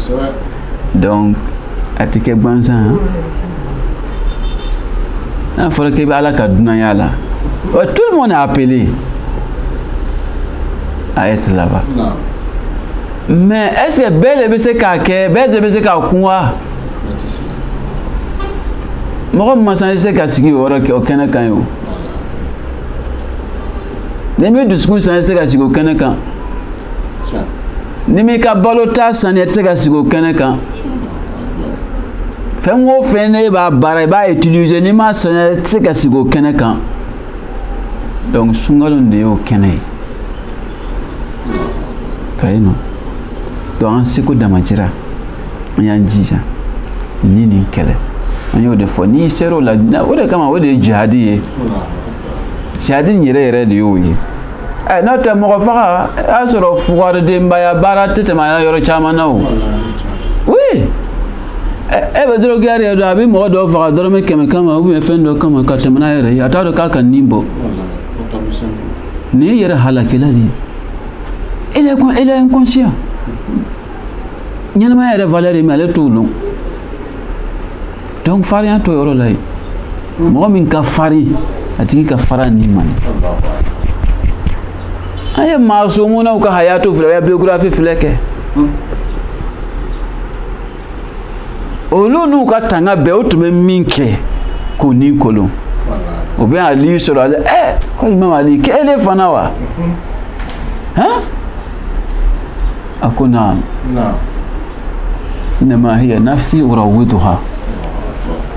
donc a tɛ kɛ gansan n'a fɔra k'i bɛ ala ka dunanya la tout le monde est appelé à être là-bas mais est-ce que bɛɛ de bɛ se k'a kɛ bɛɛ de bɛ se k'a kun wa mɔgɔ min ma se ka sigi o yɔrɔ o kɛnɛ kan ye o ni min dusukun san tɛ se ka sigi o kɛnɛ kan ni min ka balo ta saniya tɛ se ka sigi o kɛnɛ kan fɛn o fɛn ne b'a baara i b'a utiliser ni ma saniya tɛ se ka sigi o kɛnɛ kan donc sunkalo de y'o kɛnɛ ye kayi nɔ donc an seko dama jira an y'an jija ni nin kɛlɛ an y'o de fɔ n'i sera o la o de kama o de ye jihadi ye jihadi yɛrɛ yɛrɛ de y'o ye n'o tɛ mɔgɔ faga y'a sɔrɔ fugaridenbaya baara tɛ tɛmɛ an yɔrɔ caman na o oui e bɛ drogueur ye dɔrɔn a bɛ mɔgɔ dɔw faga dɔrɔmɛ 100 kama ou bien fɛn dɔ kama ka tɛmɛ n'a yɛrɛ ye a t'a dɔn k'a ka nin bɔ nin ye yɛrɛ halakila de ye il est inconscient ɲɛnɛmaya yɛrɛ valeur ye mais ale t'o dɔn donc farinya t'o yɔrɔ la yen mɔgɔ min ka farin a tigi ka fara ni man an ye maasumunaw ka hayatu filɛ o ye biographie filɛ kɛ olu n'u ka tanga bɛɛ o tun bɛ min kɛ k'o ni kolon o bɛ Ali sɔrɔ ale ko Imam Ali k'ele fana wa a ko naam innama hiya nafsi urawwiduha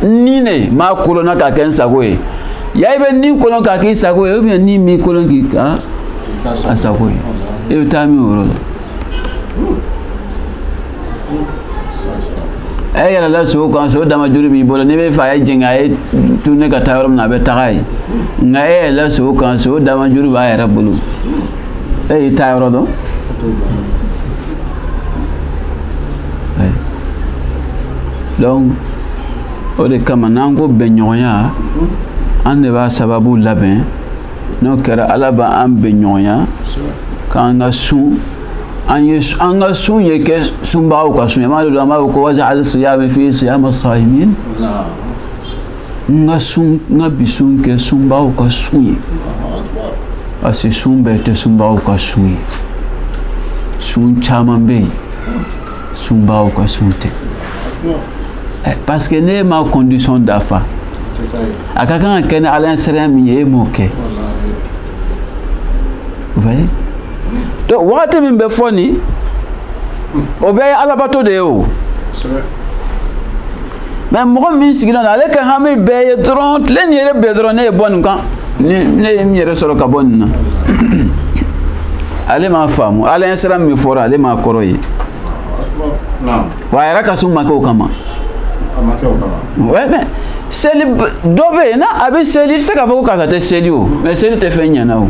ni ne ma kolonna k'a kɛ n sago ye ya i bɛ ni kolon k'a k'i sago ye ou bien ni mi kolon k'i ka a sago ye e bɛ taa min o yɔrɔ la e yɛlɛla so kan so dama juru b'i bolo n'i bɛ fɛ a ye jɛngɛ a ye tourner ka taa yɔrɔ min na a bɛ taga ye nka e yɛlɛla so kan so dama juru b'a yɛrɛ bolo e y'i taa yɔrɔ dɔn donc o de kama n'an ko bɛnɲɔgɔnya an de b'a sababu labɛn n'o kɛra ala b'an bɛnɲɔgɔnya k'an ka sun an ka sun ye kɛ sunbagaw ka sun ye maa dɔ an b'a fɔ ko waja'al siyama fi siyama sa'imin n ka sun n ka bi sun kɛ sunbagaw ka sun ye parce que sun bɛɛ tɛ sunbagaw ka sun ye sun caman bɛ yen sunbagaw ka sun tɛ parce que ne ma condition dafa a ka kan ka kɛ ni ala sariya min ye e m'o kɛ vous voyez donc wagati min bɛ fɔ nin o bɛɛ ye alabato de ye o mais mɔgɔ min sigilen don ale ka hami bɛɛ ye dɔrɔn tile nin yɛrɛ bɛɛ dɔrɔn ne ye bɔ nin kan ne ye n yɛrɛ sɔrɔ ka bɔ nin na ale m'a faamu ala sariya min fɔra ale m'a kɔrɔ ye wa a yɛrɛ ka sun ma kɛ o kama ouais mais seli dɔ bɛ yen na a bɛ seli i tɛ se k'a fɔ ko karisa tɛ seli o mais seli tɛ fɛn ɲɛna o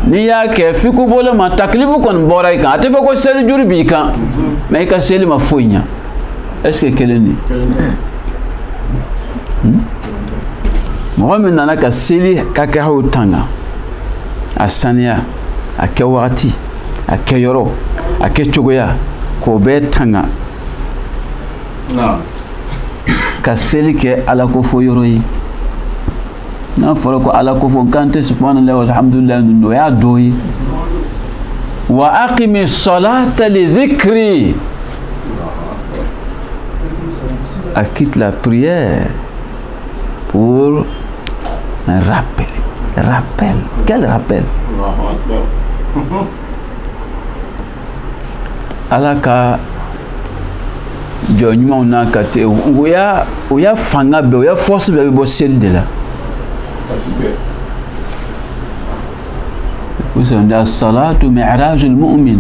n'i y'a kɛ f'i ko bolo ma takilifu kɔni bɔra i kan a tɛ fɔ ko seli juru b'i kan mais i ka seli ma foyi ɲa est-ce que kelen de mɔgɔ min nana ka seli ka kɛ aw tanga a saniya a kɛ wagati a kɛ yɔrɔ a kɛ cogoya k'o bɛɛ tanga ka seli kɛ ala ko fɔ yɔrɔ ye n'a fɔra ko ala ko fɔ kan tɛ subhanallahi walhamdulillahi ninnu o y'a dɔ ye wa aqimi salata li dhikri a quitte la prière pour un rappel quel rappel ala ka jɔ ɲumanw n'a ka te o y'a fanga bɛɛ o y'a force bɛɛ bɛ bɔ seli de la on dit as-salatu mi'rajul mu'min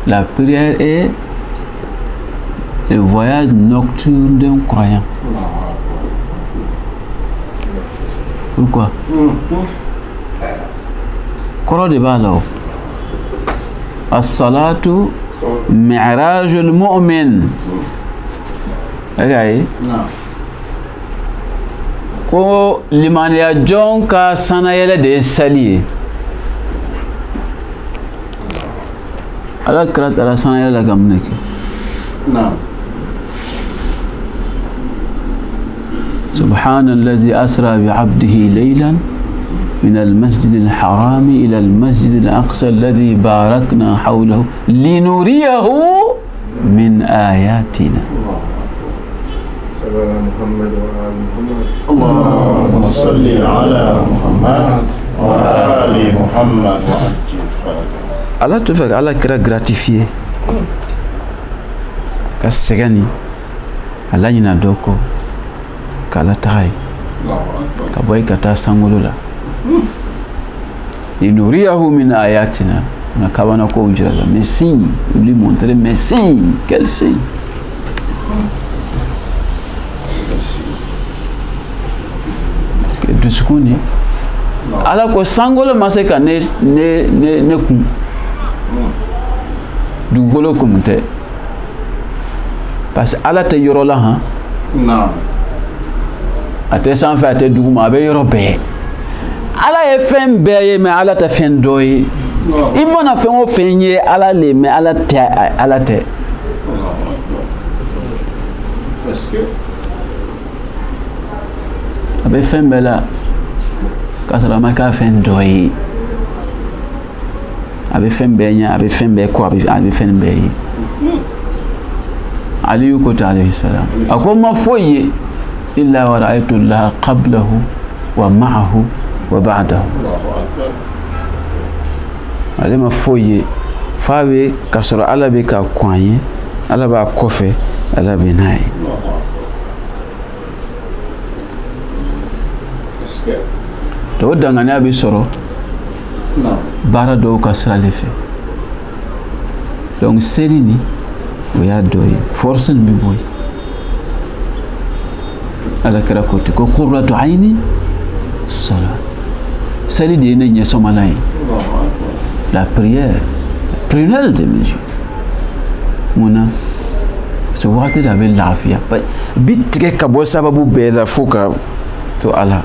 la prière est le voyage nocturne d'un croyant. Pourquoi? Kɔrɔ de b'a la o as-salatu mi'rajul mu'min ayi ko limaniya jɔn ka sanayɛlɛ de ye seli ye ala kira tara sana la gamneke نعم سبحان الذي أسرى بعبده ليلا من المسجد الحرام إلى المسجد الأقصى الذي باركنا حوله لنريه من آياتنا محمد وآل محمد اللهم صل على محمد وآل محمد وعجل Allah te fait Allah kira gratifié ka segani Allah nyina doko kala tahay ka boy kata sangolo la linuriyahu min ayatina na kawana ko ujira la mais signe lui montrer mais signe quel signe dusukuni ala ko sangolo maseka ne kun dugolo kumte parce ala te yoro la han نعم ate sanfɛ ate duguma a bɛ yɔrɔ bɛɛ ala ye fɛn bɛɛ ye mais ala tɛ fɛn dɔ ye i mana fɛn o fɛn ye ala le mais ala tɛ est-ce que a bɛ fɛn bɛɛ la k'a sɔrɔ a ma k'a fɛn dɔ ye a bɛ fɛn bɛɛ ɲɛ a bɛ fɛn bɛɛ kɔ a bɛ fɛn bɛɛ ye aliyu ko ta alayhi salam a ko ma foyi ye إلا ورأيت الله قبله ومعه وبعده ale ma foyi fa be kasoro ala be ka kwanye ala ba kofe ala be nai do dangane abi soro bara do ka sira le fe donc serini o ya doye force bi boy ala kira koti ko qurratu aini salat sali de ne nye somalai la prière prunelle de mes yeux muna so wakati da be lafiya bitike ka bo sababu be la fuka to ala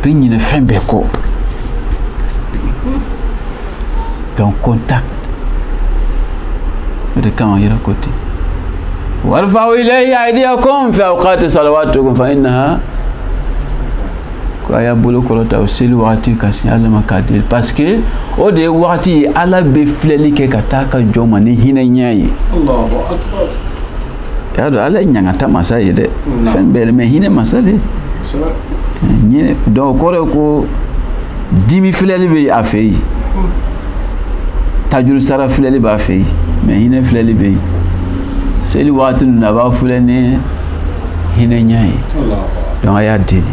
pinyine fembe ko donc contact de quand il a côté وارفعوا إليه أيديكم في أوقات صلواتكم فإنها كايا بولو كولوتا وسيل وقتي كاسي على مكاديل باسكو او دي وقتي على بفللي كاتاكا جوماني هنا نياي الله أكبر يا دو على نياغا مساي دي فين بيل مي هنا مسالي ني دو كوركو ديمي فللي بي افي تاجول سارا فللي با افي مي هنا فللي بي seli watu na ba fulani hina nyai don aya dili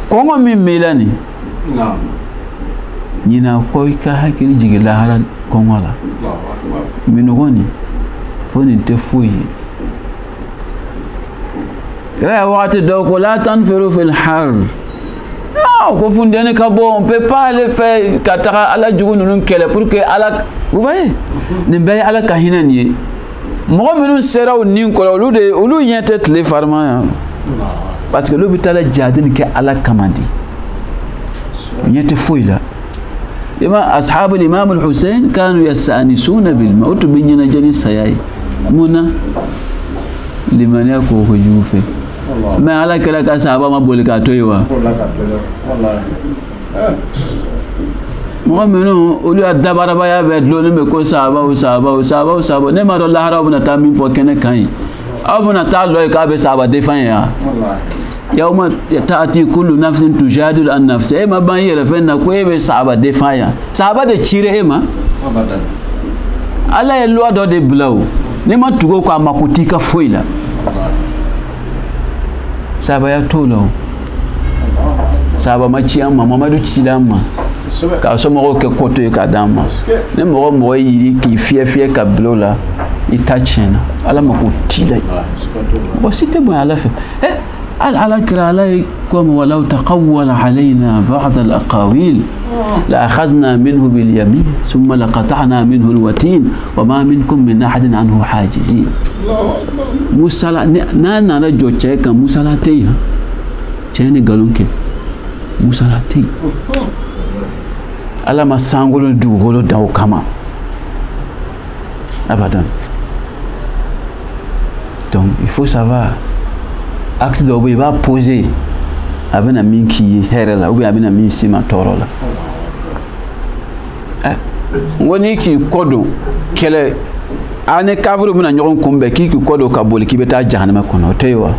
kongo mi melani naam nyina ko ka hakili jigila haran kongo la minogoni foni te fuyi kaya watu doko la tanfiru fil har ko fundene ka bon on peut pas le faire katara ala jugu nunun kele pour que ala vous voyez ne baye ala ka hinani mo minun sera o nin ko olu yente le farma parce que l'hôpital jadin ke ala kamandi yente foila ima ashab al-imam al-husayn kanu yasanisuna bil maut binyina jani sayay muna liman yako ko jufe mais ala kala ka sahaba ma bolika toywa mo meno olu adabara ba ya be lo ne me ko sahaba ne ma do la harabu na ta min fo kene kan abuna ta lo ka be sahaba defan ya yawma taati kullu nafsin tujadilu an nafsi ma ban yere fe na ko be sahaba defan ya sahaba de chire ma abadan ala e lo do de blaw ne ma tugo ko amakutika foila sahaba ya tolo sahaba ma ciyama mamadu cilama ka so mo ke koto ka dama ne mo yiri ki fie ka blola itachena ala ma ko tilai bo site mo ala fe ala kira alaikum walau taqawwala alaina ba'd al-aqawil la akhadna minhu bil yamin thumma laqata'na minhu al-watin wama minkum min ahadin anhu hajizin musala na joche kan musala tei ha chene galunke Musa la ten ala ma sangolo dugolo da o kama abadan. Donc il faut savoir acte de il va poser avec un min qui est là ou bien avec un min si ma toro là woni ki kodo kele ane kavru muna nyogon kumbe ki kodo ka boli ki beta jahannama kono tewa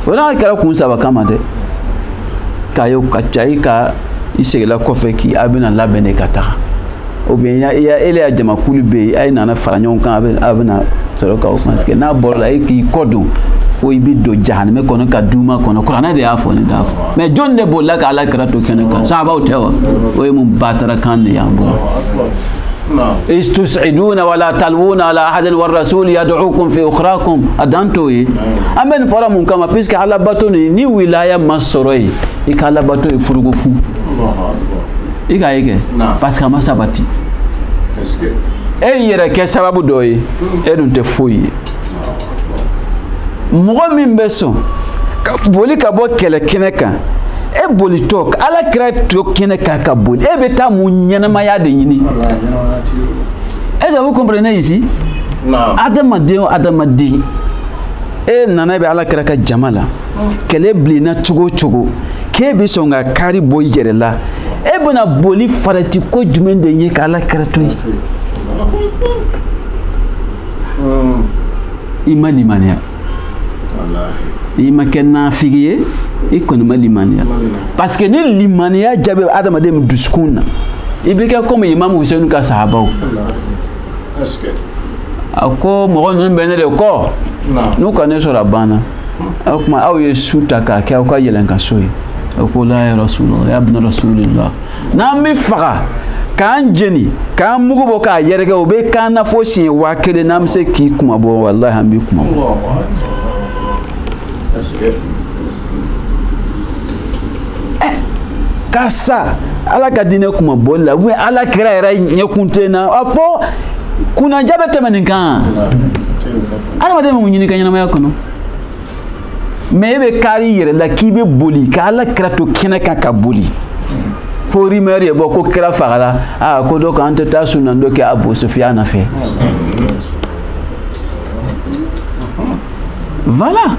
wala kala kun saba kama de kayo kachai ka isegela kofe ki abina labene kata ou bien ya ele ya jama kulube ay nana fara nyon kan abina soro ka o parce que na borla ki kodo o ibi do jahannama kono ka duma kono qur'ana de afo ni dafo mais jonde bolla ka ala karato kenaka saba o tewa o mun batara kan ne yambo istus'iduna wala talwuna ala ahad wal rasul yad'ukum fi ukhrakum adantoyi amen fara mun kama puisque ala batoni ni wilaya masoroyi ikala bato e furugo fu ike parce que ma sabati est-ce que e yere ke sababu doyi e dun te fuyi mogo min beso boli ka bo kele keneka e boli tok ala kira to keneka ka boli e beta munyana maya de yini. Est-ce que vous comprenez ici? Non. Adamadi e nana be ala kira ka jamala kele blina chugo chugo ke be songa kari boy yere la e bona boli farati ko jumende nye ka ala kira to yi imani mania ima kenna figiye ikon malimania parce que ni limania jabe adama dem duskuna ibeke comme imam Hussein ka sahaba est-ce que ako mo non benere ko no kane so rabana akuma aw yesuta ka ka ko yelen ka soyi ako la ya rasulullah ya ibn rasulillah na mi faga kan jeni kan mugo bo ka yerege obe kan na fosi wa kede nam se ki kuma bo wallahi ambi kuma kasa ala ka dine kuma bolla we ala kira era nyakunte na afo kuna jabe temaninka ala ma dem munyini kanyana ma yakono mebe kari yere la kibe boli ka ala kira to kinaka ka boli fo rimere bo ko kira fagala ko do ka ante tasuna ndo ke Abu Sufyan fait voilà.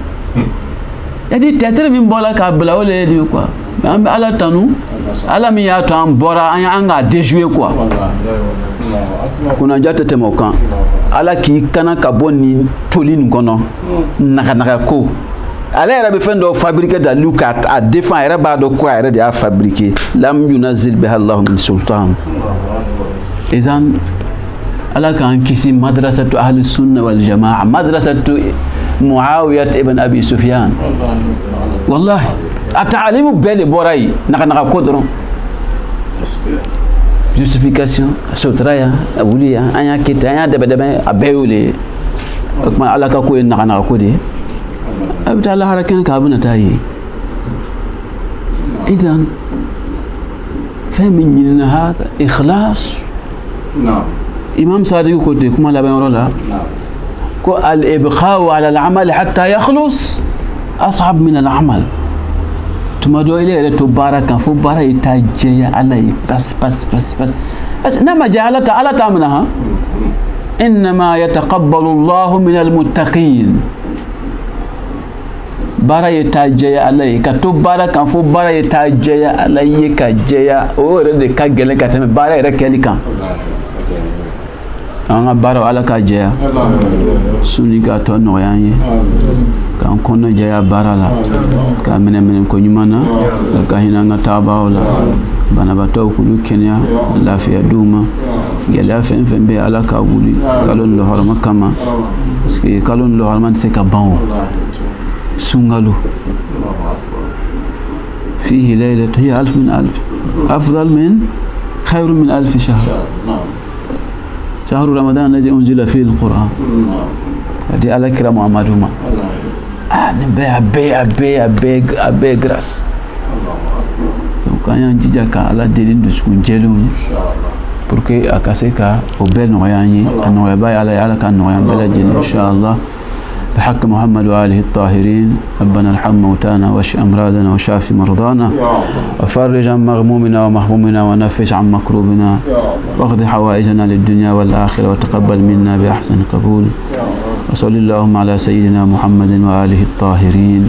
Il dit peut-être min bola ka bla ole di quoi mais ala tanu ala mi ya to am bora anga déjouer quoi kuna jata temo kan ala ki kana ka bonni tolin kono naka ko ala era be fendo fabriquer da luka a défend era ba do quoi era de fabriquer lam yunazil biha Allah min sultan izan ala kan kisi madrasatu ahli sunna wal jamaa madrasatu Muawiyah ibn Abi Sufyan wallahi atalimu bele boray naka kodron justification sotraya awuliya anya kita anya debe abeyule ma alaka ko naka ko de abta Allah harakan ka abuna tayi idan فمن هذا إخلاص نعم إمام صادق قلت كما لا بينولا نعم الإبقاء على العمل حتى يخلص أصعب من العمل ثم دو إليه تبارك فبارك يتاجي عليه بس نما جعل تعالى تامنها إنما يتقبل الله من المتقين bara yetajeya alay ka to bara kan fo bara yetajeya alay ka jeya o re de ka gele ka teme bara re keli kan anga bara ala ka jeya suni ka to no yanye kan kono jeya bara la ka menen ko nyumana ka hinanga taba wala bana bato ku kenya lafiya duma gela fen be ala ka wuli kalon lo harma kama parce que kalon lo harma c'est ka ban سنغلو فيه ليلة هي 1000 من 1000 أفضل من خير من 1000 شهر شهر رمضان الذي أنزل فيه القرآن هذه على كرام أمادهما أبي غراس كان ينجي على دلين دسكون جلوني pour que akaseka obel no yanyi no yaba ala kan no yamba la jin inshallah بحق محمد وآله الطاهرين ربنا ارحم موتانا واشف أمراضنا وشافي مرضانا وفرج عن مغمومنا ومهمومنا ونفس عن مكروبنا واقض حوائجنا للدنيا والآخرة وتقبل منا بأحسن قبول وصلى اللهم على سيدنا محمد وآله الطاهرين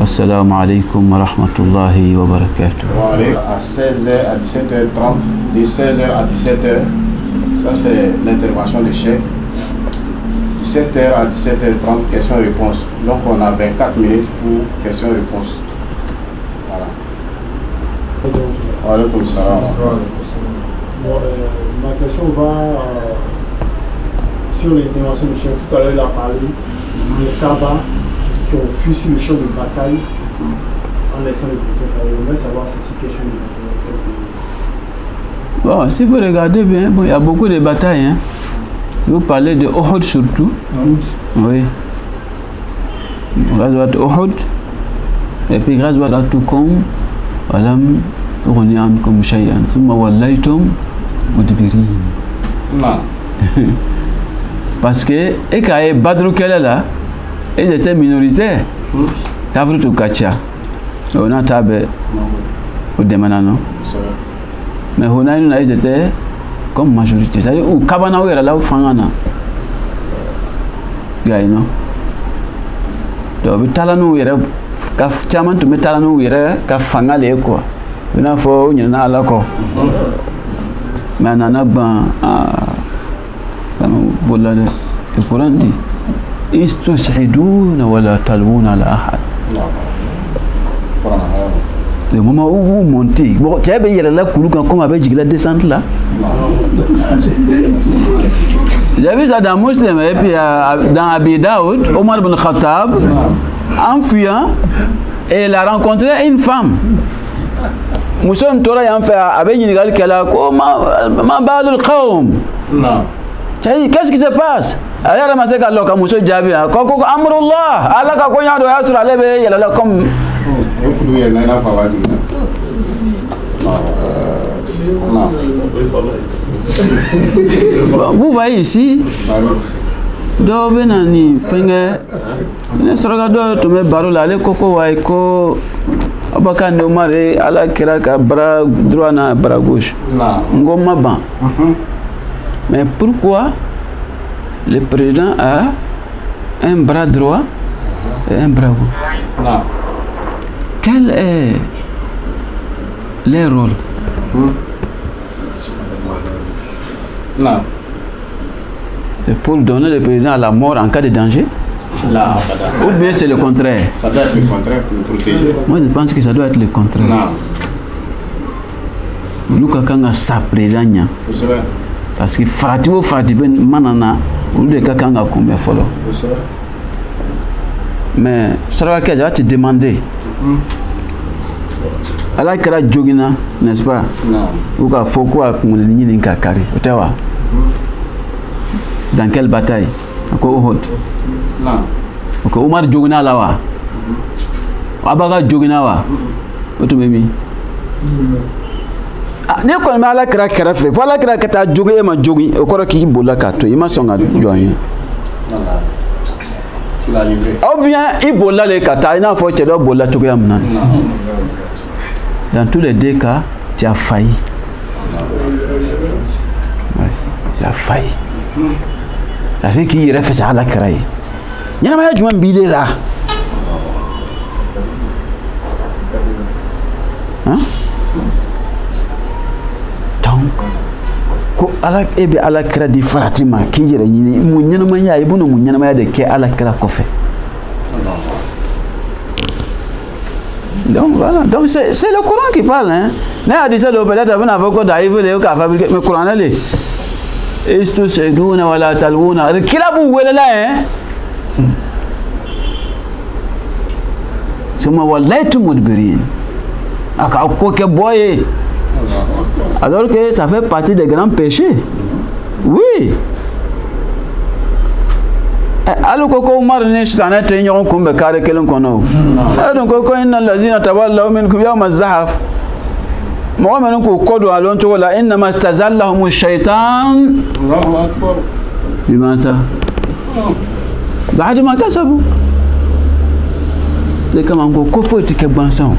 والسلام عليكم ورحمة الله وبركاته. À 16h à 17h30, de 16h à 17h, ça c'est l'intervention des chefs. 17h à 17h30, questions-réponses. Donc on a 24 minutes pour questions-réponses. Voilà. Alaykoum salam. Ma question va sur l'intervention du chef. Tout à l'heure, il a parlé des sabbats qui ont fui sur le champ de bataille en laissant le prophète. J'aimerais savoir si c'est quelque chose de Bon, si vous regardez bien, bon, il y a beaucoup de batailles. Hein. Si vous parlez de Uhud surtout, oui. Ghazwat Uhud, et puis Ghazwat Atukum, walam tughni ankum shay'an, thumma wallaytum mudbirin. Non. Parce que, et quand il y a Badr là, ils étaient minoritaires. Tavru tu kacha. On a tabé au démanano. Mais on a ils étaient comme majorité. C'est-à-dire, où Kabana ou là où Fangana. Gaïno. Donc, Talano, il y a Chaman to Metalano, il y a Kafanga les quoi. On a faux, il y en a là quoi. Mais on a ban à. Le Coran dit istus'iduna wala talwuna ala ahad. Le moment où vous montez, bon, tu as bien là comme avec la descente là. J'ai vu ça dans Muslim et puis dans Abi Daoud, Omar ibn Khattab, en fuyant, et il a rencontré une femme. Mousson Torah en fait avec une gale qu'elle a comment ba'dul qawm. Non. Qu'est-ce qui se passe? Alors ramassé qu'Allah comme Moussa Djabi, koko amrullah, Allah ka konya do yasura lebe yala comme vous voyez ici do benani fenge ne soroga do to me baro la le koko way ko abaka ne mare ala kira ka bras droit na bras gauche ngoma ban. Mais pourquoi le président a un bras droit et un bras gauche? Non. Quel est leur rôle? Non. C'est pour donner le président à la mort en cas de danger? Là, ou bien c'est le contraire? Ça doit être le contraire pour le protéger. Moi je pense que ça doit être le contraire. Non. Nous quand ça président. Vous savez. Parce que fratibo fratiben manana ou de kakanga kumbe folo. Mais ça va te demander. ala kɛra jogina n'est-ce pas ou ka fɔ ko a kunkolo ɲini ka kari o tɛ wa dans quelle bataille a ko Uhud o ko Umar jogina la wa a b'a ka jogina wa o tun bɛ min ne kɔni bɛ ala kɛra kɛrɛfɛ fo ala kɛra ka taa jogi e ma jogi o kɔrɔ k'i bolila k'a to i ma sɔn ka jɔ an ye ou bien i bolila le ka taa i n'a fɔ cɛ dɔ bolila cogoya min na dans tous les deux cas tu as failli ouais, tu as failli parce que k'i yɛrɛ fɛsɛ ala kɛra ye ɲɛnamaya jumɛn b'i le la hein donc ko ala e bɛ ala kɛra di farati ma k'i yɛrɛ ɲini mun ɲɛnamaya i bɛna mun ɲɛnamaya de kɛ ala kɛra kɔfɛ donc voilà donc c'est le Coran qui parle hein ne a dit ça de peut-être avant avoir quoi d'arriver le ka fabriquer mais Coran là les istus'iduna wala talwuna kilabu wala là hein summa wallaytum mudbirin aka ko ke boye alors que ça fait partie des grands péchés oui alu ko Umar ne shitana te nyon kumbe kare kelen kono adon ko innal lazina tawallaw minkum yawm az-zahaf mu'minun ko kodo alon to la inna mastazallahum ash-shaytan Allahu akbar bima sa بعد ما كسبوا لكن ما نقول كفوا تكبر سام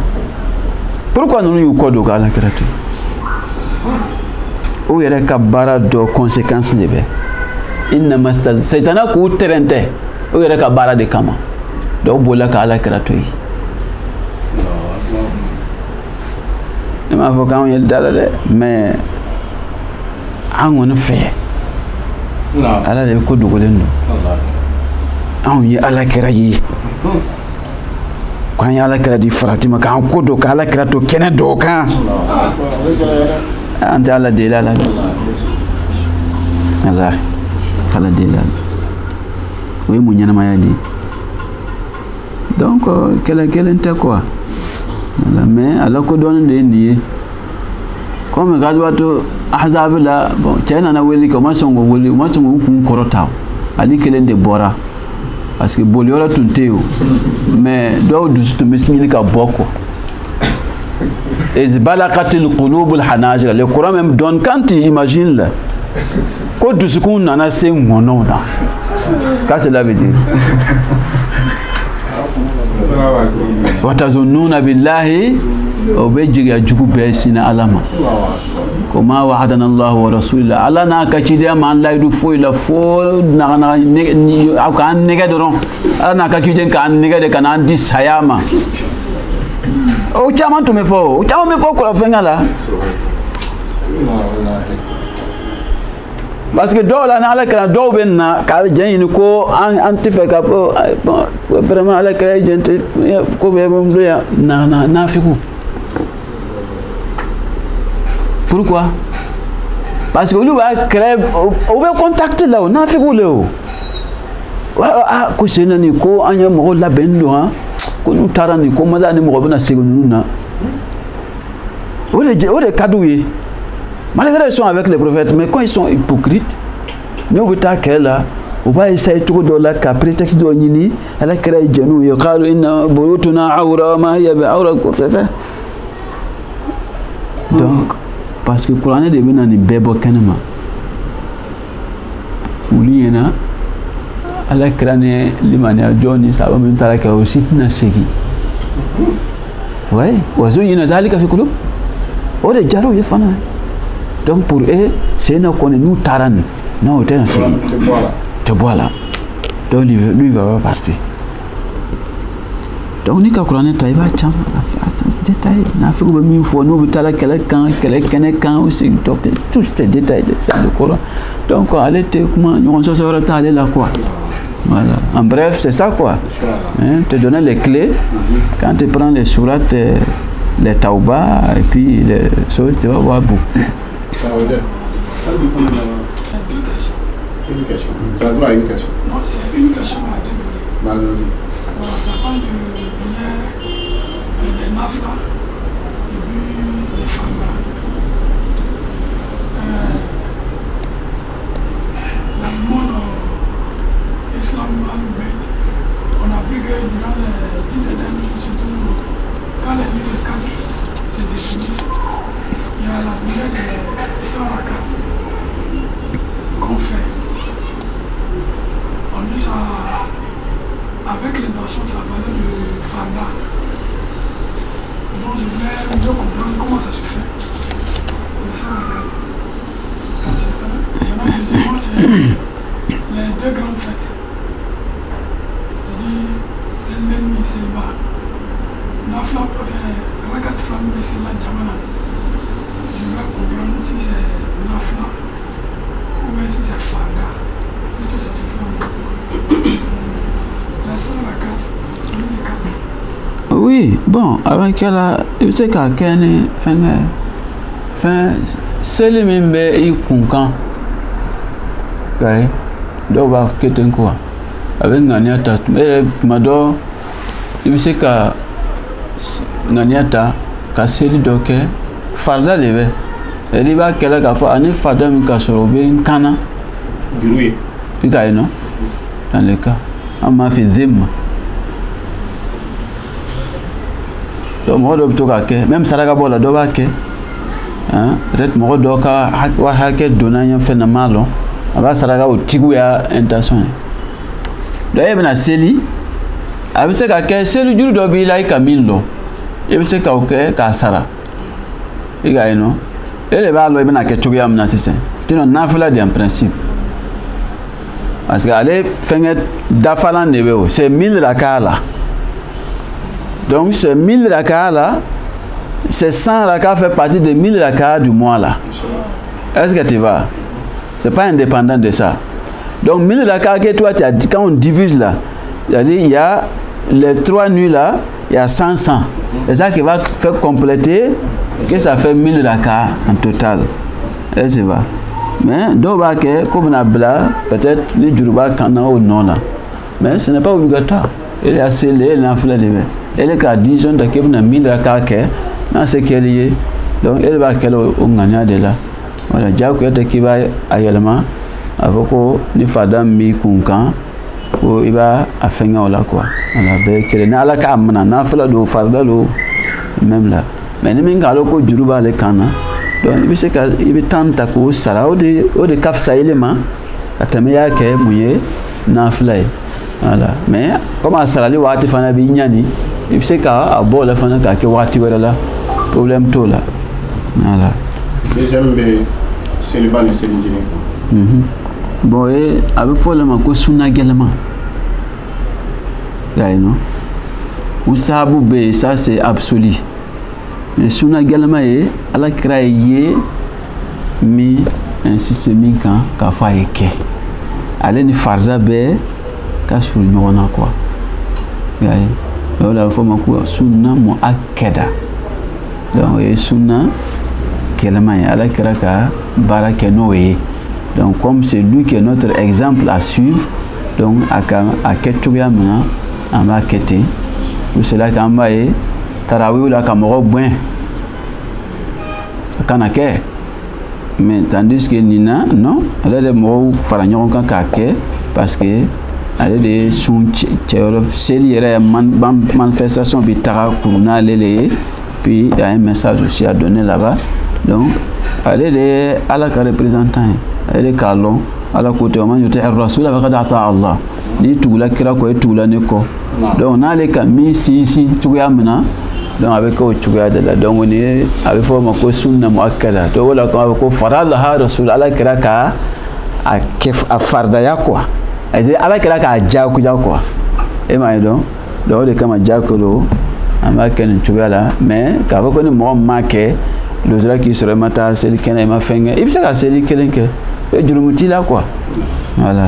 pourquoi nous nous codons à la créature où il y a des barres de conséquences libres il ne m'a pas c'est un coup terrain où il y a des barres de kama donc bola à la créature il m'a fait quand il y a d'aller mais on fait ala le ko dogolendo an yi ala kira yi kan ya ala kira di Fatima kan ko do ka ala kira to kene do kan anta ala de la Allah ala de la oui mu nyana mayadi donc kele nte quoi mais ala ko don de ndiye comme gazwato ahzab la bon chena na weli ko masongo weli masongo ku korota ali kelen de bora parce que boliora tunteo mais do du to mesini ka boko iz balaqatil qulubul hanajir le Coran même donne quand tu imagines là ko du ce qu'on en a c'est mono là qu'est-ce que cela veut dire wa tazununa billahi obeji ya jugu besina alama koma wa'adana Allah wa rasulullah ala na ka ci de man lay du foy la fo na ni ka nega doron ala na ka ci de ka nega de kana di sayama o chama to me fo ko la fenga la parce que do la na ala kana do ben na ka jeni ko anti fe ka vraiment ala ka jenti ko be mo ya na fiku. Pourquoi? Parce que lui va créer, on va contacter là, on a fait où ah, que c'est un nico, on y a mort la bendo, hein, qu'on nous tarane, nico, madame, nous revenons à seconde. Où les cadouilles, malgré ils sont avec les prophètes, mais quand ils sont hypocrites, nous on va là, on va essayer tout de la prétexte de nini, elle a créé genou, il y a quand une borotuna aura, ma y avait aura, c'est ça. Donc parce que Coran de bena ni bebo kanama uliyena ala krane limani ajoni saba min taraka wasitna segi ouais wazo yina zalika fi kulub ode jaro yefana donc pour eux c'est na connaît nous taran non tena segi te voilà donc lui va partir donc ni ka Coran taiba cham détails na fi ko mi fo no bitala kele kan aussi donc tous ces détails dans le Coran donc allez te comment on se sera allé là quoi voilà en bref c'est ça quoi hein, te donner les clés quand tu prends les sourates les tauba et puis les choses tu vas voir beaucoup ça veut dire deux questions. Une question. Tu as droit à une question. Non, c'est une question à deux volets. Voilà, ça parle de prière, des nafla, et puis des farba. Dans le monde islam al-Bayt, on a appris que durant les 10 derniers jours, surtout quand les nuits de 4 se définissent, il y a la prière des 100 rakats qu'on fait. On dit ça avec l'intention, ça valait le farda. Donc je voulais mieux comprendre comment ça se fait. Les 100 rakats. Maintenant, deuxièmement, c'est les deux grandes fêtes. C'est-à-dire, c'est l'ennemi, c'est le bas. La flamme, rakat flamme, c'est la jamana. Je voulais comprendre si c'est la flamme ou bien si c'est farda. Puisque ça se fait en deux points. La 100 rakats, l'une des 4. Oui, bon, avec la. Tu sais qu'à quel fin. C'est le même il concan. Donc, va quitter quoi avec Ganiata. Mais Mado, il sait qu'à Ganiata, qu'à Céline Doké, Farda levé. Elle va qu'elle a fait un Farda Mikasorobe, une cana. Oui. Il gagne, non? Dans le cas. On m'a fait zim. Donc, moi, même Saragabola, Dobake. Peut-être que doka wa hake donanya fait na malo aba saraga o tigu ya intention donc e bɛna seli a bɛ se ka kɛ seli juru dɔ b'i la i ka min dɔn i bɛ se k'o kɛ k'a sara i ka ye nɔ e de b'a lɔ i bɛna kɛ cogoya min na sisan sinon nafila de en principe parce que ale fɛngɛ dafalan de bɛ o c'est 1000 raka la donc c'est 1000 raka la c'est 100 raka fait partie de 1000 raka du mois là. Est-ce que tu vas? C'est pas indépendant de ça. Donc 1000 raka que toi tu as dit, quand on divise là, c'est-à-dire il y a les 3 nuits là, il y a 100. C'est ça qui va faire compléter que ça fait 1000 raka en total. Est-ce que tu vas? Mais donc comme on a bla, peut-être les juruba kana ou non là. Mais ce n'est pas obligatoire. Il est assez laid, il a fait les elle est qu'à 10 jours de qu'il y a 1000 raka dans ce qu'elle est. Donc elle va qu'elle au gagnant de là. Voilà, déjà que qui va ailleurs avec ni fada mi kunkan ou il va à faire là quoi. Voilà, ben qu'elle n'a la camana, n'a fait la do farda lo même là. Mais ni minga loko juruba le kana. Donc il sait qu'il tente à cause sara ou de kaf saïlema atamia ke mouye na fly. Voilà, mais comme sara li wati fana bi nyani il sait qu'à bord la fana ka ke wati wala la problème tout là. Voilà. Deuxième célibat de célibat. Bon, et avec follement ko sunna gelama. Là non. Ou sabu be ça c'est absolu. Mais sunna gelama e ala kraye mi ainsi c'est mi kan ka fa eke. Ale ni farda be ka sur nyona quoi. Gaye. Là faut mako sunna muakkada. Donc et sunna gelama e ala kraka baraka noé. Donc comme c'est lui qui est notre exemple à suivre, donc à Ketouya maintenant, on va quitter. Pour cela qu'on va y tarawih la camaro bien. Kanake. Mais tandis que Nina, non, elle est de mots faragnon quand kake parce que elle est de son chéri et manifestation bi tara kuruna lele puis il y a un message aussi à donner là-bas. Donc elle est de à la représentant. Elle est calon à la côté on yote ar-rasul faqad ata Allah ni tugula kira ko tugula ne ko donc on a les cami si tuya mena donc avec ko tuya de la donc on est avec forme ko sunna muakkada donc wala ko farad ha rasul ala kira ka a kef a farda ya quoi et ala kira ka ja quoi et ma donc de kama ja ko lo ama ken tuya la mais ka ko ni mo marqué le zra qui serait mata c'est le ken ma fenga et puis ça c'est le ken que et du mouti là quoi. Voilà.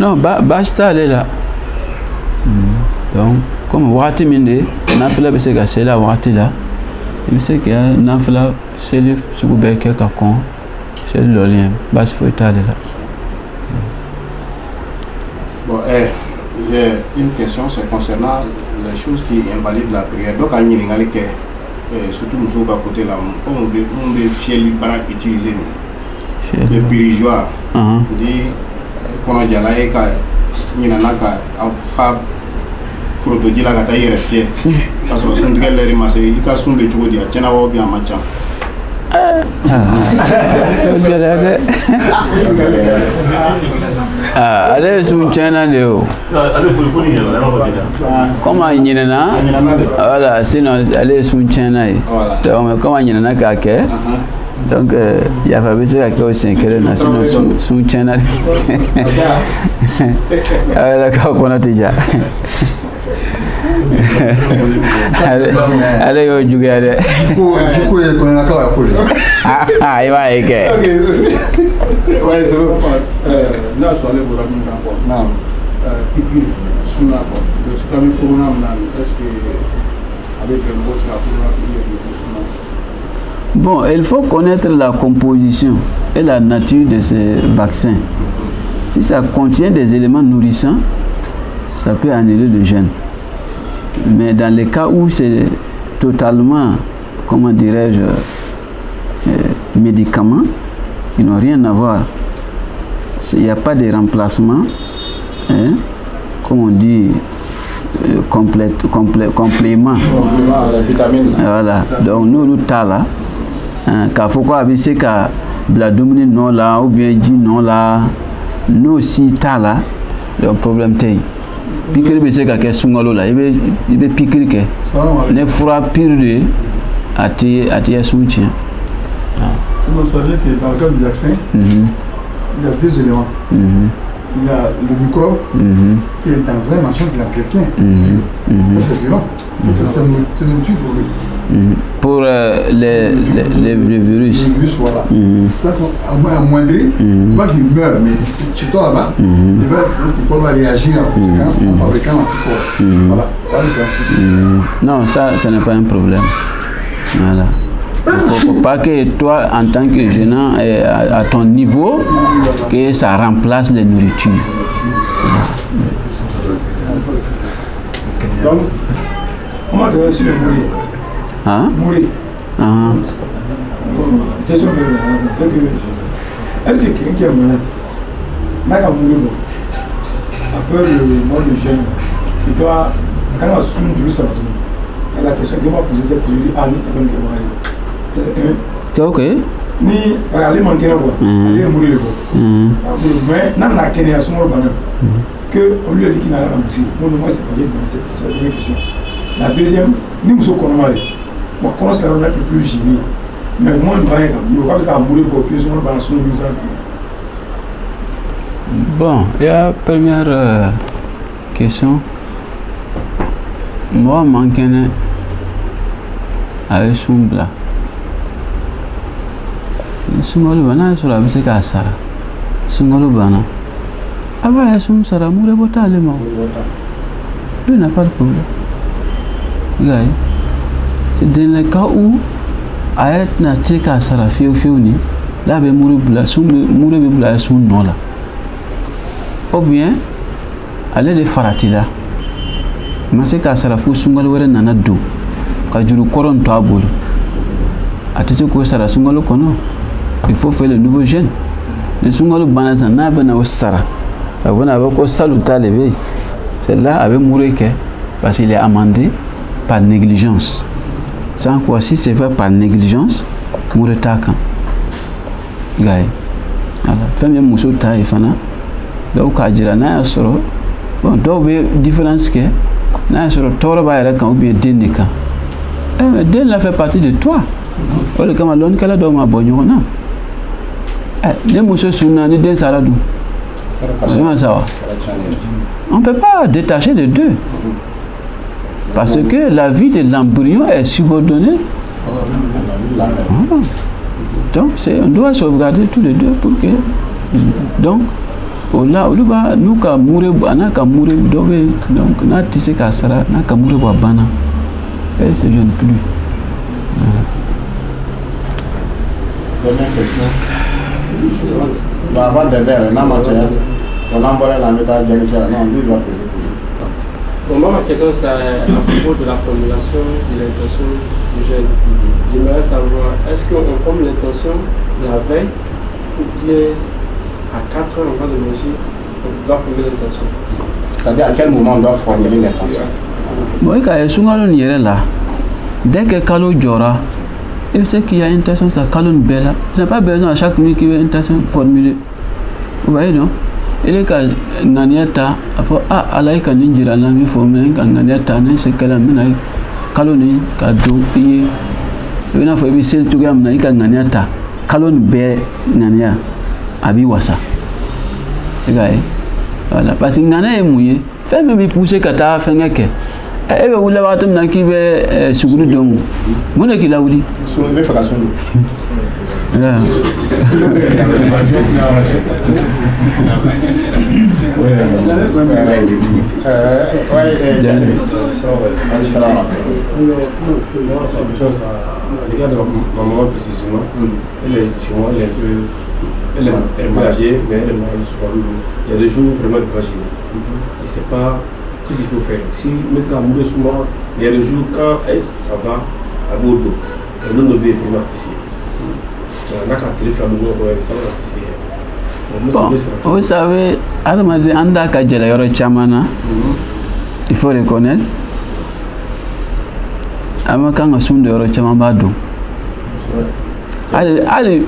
Non, basta elle est là. Donc comme wati minde nafila be se ka sela wati la il sait que nafila seli sugu be ke ka kon seli lolien bas fo tale là. Bon, j'ai une question, c'est concernant les choses qui invalident la prière. Donc, à Nyiningali, surtout nous à côté là, comme on veut fier les bras utilisés, les pirigeoires, dit qu'on a déjà là et qu'il y a un fab prototype là qui a été fier. Parce que son gars les rimas, il a son de tout dire, tiens à voir bien matcha. Allez sur China Léo. Comment il y en a? Voilà, sinon allez sur China. Donc comment il y en a qu'à donc il y a pas besoin que aussi que les nations sur China. Alors qu'on a déjà. Allez au Jugade. Ah, il va y aller. Ouais, c'est là, sur les bourrades, non. Sous la porte. Le super corona, est-ce que avec le mot, c'est la corona? Bon, il faut connaître la composition et la nature de ces vaccins. Si ça contient des éléments nourrissants, ça peut annuler le jeûne. Mais dans les cas où c'est totalement, comment dirais-je, médicaments, ils n'ont rien à voir. Il n'y a pas de remplacement, hein, comme on dit, complément. Les vitamines. Voilà. Donc nous, nous là, quand faut quoi c'est que la domine non là ou bien dit non là, nous aussi là, le problème c'est piquer mais c'est que sungalo là, il veut piquer que les froids pire de à soutien. Vous savez que dans le cas du vaccin, il y a deux éléments. Il y a le microbe qui est dans un machin qui l'entretient. C'est violent. C'est une nourriture pour lui. Pour les virus. Les virus, voilà. Ça, à amoindrir, pas qu'il meure, mais chez toi là-bas, ton corps va réagir en conséquence en fabriquant l'anticorps. Voilà, voilà le principe. Non, ça n'est pas un problème. Voilà. Il ne faut pas que toi, en tant que jeune, à ton niveau, que ça remplace les nourritures. Donc, on m'a donné sur le mourir. Hein? Mourir. Question de c'est que, est-ce que quelqu'un qui est malade n'a qu'à mourir bon? Après le mois de jeûne, il doit, quand on a souvent du ça va tout. Et la question que m'a posée, c'est que je dis, ah, nous, on va c'est un. Ok. Ni alimenter quoi, aller mourir le quoi. Mais n'a n'a qu'un son banane que on lui a dit qu'il n'a rien remboursé. Moi non moi c'est pas bien, c'est la première question. La deuxième, nous sommes connaisseurs. Bon, comment ça va être plus gêné. Mais moi nous voyons comme parce qu'à mourir pour plus on banane son 12 ans. Bon, il y a première question. Moi manqué avec son blanc. Sungalo bana sur la bise ka sara sungalo bana aba sum sara mure bota le ma lui n'a pas de problème gars c'est dans le cas où ayat na te ka sara fiu ni la be mure bla sum mure be bla sum non là ou bien aller de faratila ma se ka sara fu sungalo were nana do ka juru koron to abolo atese ko sara sungalo kono. Il faut faire le nouveau jeûne. Le sungalo banasa n'a pas na osara. On a beaucoup saluta levé. C'est là avec mourir parce qu'il est amendé par négligence. Sans quoi si c'est fait par négligence, mourir takan. Gaï. Voilà. Femme muso ta ifana. Donc kajira na soro. Bon, donc différence que na soro toro ba era kan ou bien denika. Mais den la fait partie de toi. O le kama lon kala do ma bonyo na. Les mouches sont nés d'un saradou. On ne peut pas détacher les deux. Parce que la vie de l'embryon est subordonnée. Donc, on doit sauvegarder tous les deux pour que. Donc, là, nous, quand mourir, donc, n'a tissé qu'à Sara, n'a qu'à mourir, bana. Et ce jeune plus. Première question. Avant de faire un amateur, on envoie la méthode de l'État. Non, lui, il va poser pour lui. Moi, ma question, c'est à propos de la formulation de l'intention du jeûne. J'aimerais savoir, est-ce qu'on forme l'intention la veille ou bien à 4 heures avant de manger, on doit formuler l'intention? C'est-à-dire à quel moment on doit formuler l'intention? Bon, quand il y a là, dès que Kalo Djora, et c'est qu'il y a une intention, ça calme belle. Ce n'est pas besoin à chaque nuit qu'il y ait une intention formulée. Vous voyez, non? Il est quand Naniata, après, alaïka ninjira la mi formulée, quand Naniata, c'est qu'elle a mené Kaloni, Kado, Iye. Il a fallu essayer de trouver un naïka Naniata, Kalon Bé Nania, Abiwasa. Regarde, voilà, parce que Nana est mouillé. Fais-moi pousser Kata, Fengake. Et vous l'avez entendu qui veut se grouper donc. Moi, qui l'a dit. Soulever faire la sonde. Les gars de ma maman précisément, elle est chez moi, elle est âgée, mais elle est souvent. Il y a des jours vraiment de pas gêner. Je ne sais pas. Qu'est-ce qu'il faut faire? Si mettre la mourir souvent, il y a des jours quand ça va à Bordeaux, et non de bien ici. Bon, vous savez, Anda Kajela Yoro Chamana, il faut reconnaître. Amakanga Sunde Yoro Chamambado. Allez,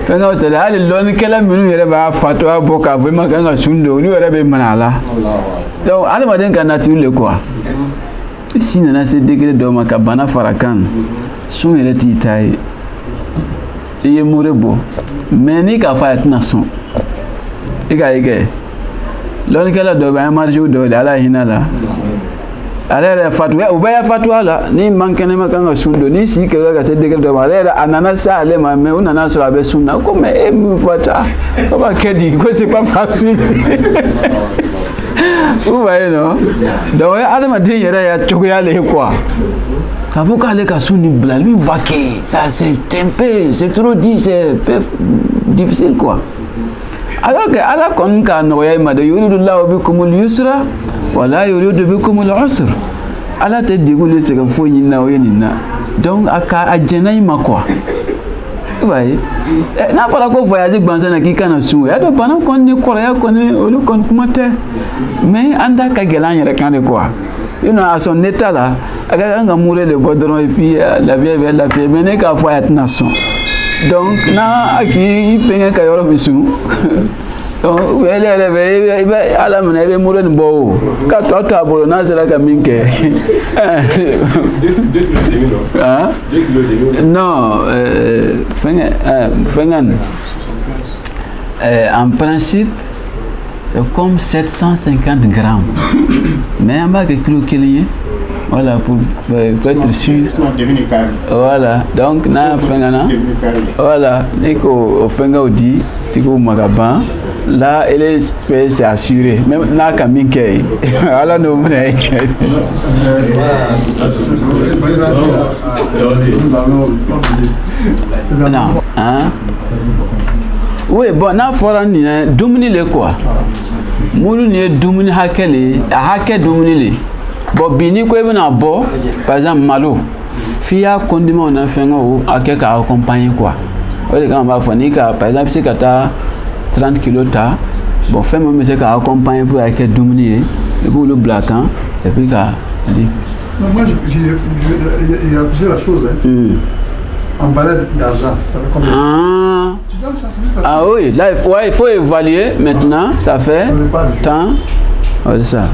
l'on quelle minute il va fatwa boka vraiment quand Sunde, lui il manala. Donc, allez, madame Kanatul quoi. Si on a ces degrés de Makabana Farakan, son il est taille. Il est mort. Mais ni ka fa yatna son ige lon kala do ba marju do ala hinala ala fatwa ubaya fatwa la ni mankene makanga sundo ni si kala ka se degré do ba ala anana sa ale ma me unana so abe sunna ko me emu fata ko ba kedi ko c'est pas facile vous voyez non donc ala ma din yera ya chokuya le quoi quand ka le ka sunni bla lui vaquer ça c'est un peu c'est trop dit c'est un peu difficile quoi alors que ala kon ka no ya ma de yuridullahu bikumul yusra wala yuridu bikumul usra ala te digule se kan fo nyina o yenina donc aka ajenai ma quoi vous voyez na fara ko voyager gbanza na ki kana su ya do bana kon ni korea kon olu kon kumate mais anda ka gelan yere kan de quoi à son état là, on a mouru le baudron et puis la vieille vers la paix, mais n'est qu'à fois être nation. Donc, na qui fait un caillou bisou. Donc, elle est à la main, elle est mourue de beau. Quand tu as beau, non, c'est la camine que. Non, en principe, c'est comme 750 grammes. Mais en bas, quelques kilos, voilà, pour être sûr. Voilà, donc, voilà, Nico, Fenga dit, Tico Magaban, là, l'espèce est assurée. Même là, Camille Kay. Voilà, nous, non, hein? Oui, bon, na foran ni dumuni le quoi. Mulu ni dumuni hakele, hake dumuni le. Bon, bini ko na bo, par exemple malo. Fia condiment na fenga o ake ka accompagner quoi. O le kan ba foni ka par exemple si kata 30 kg ta, bon fait moi me ka accompagner pour ake dumuni et pour le blacan et puis ka dit. Moi j'ai accusé la chose hein. En valeur d'argent, ça fait combien? Tu donnes ça, c'est ah oui, là il faut évaluer maintenant, ça fait tant. C'est ça.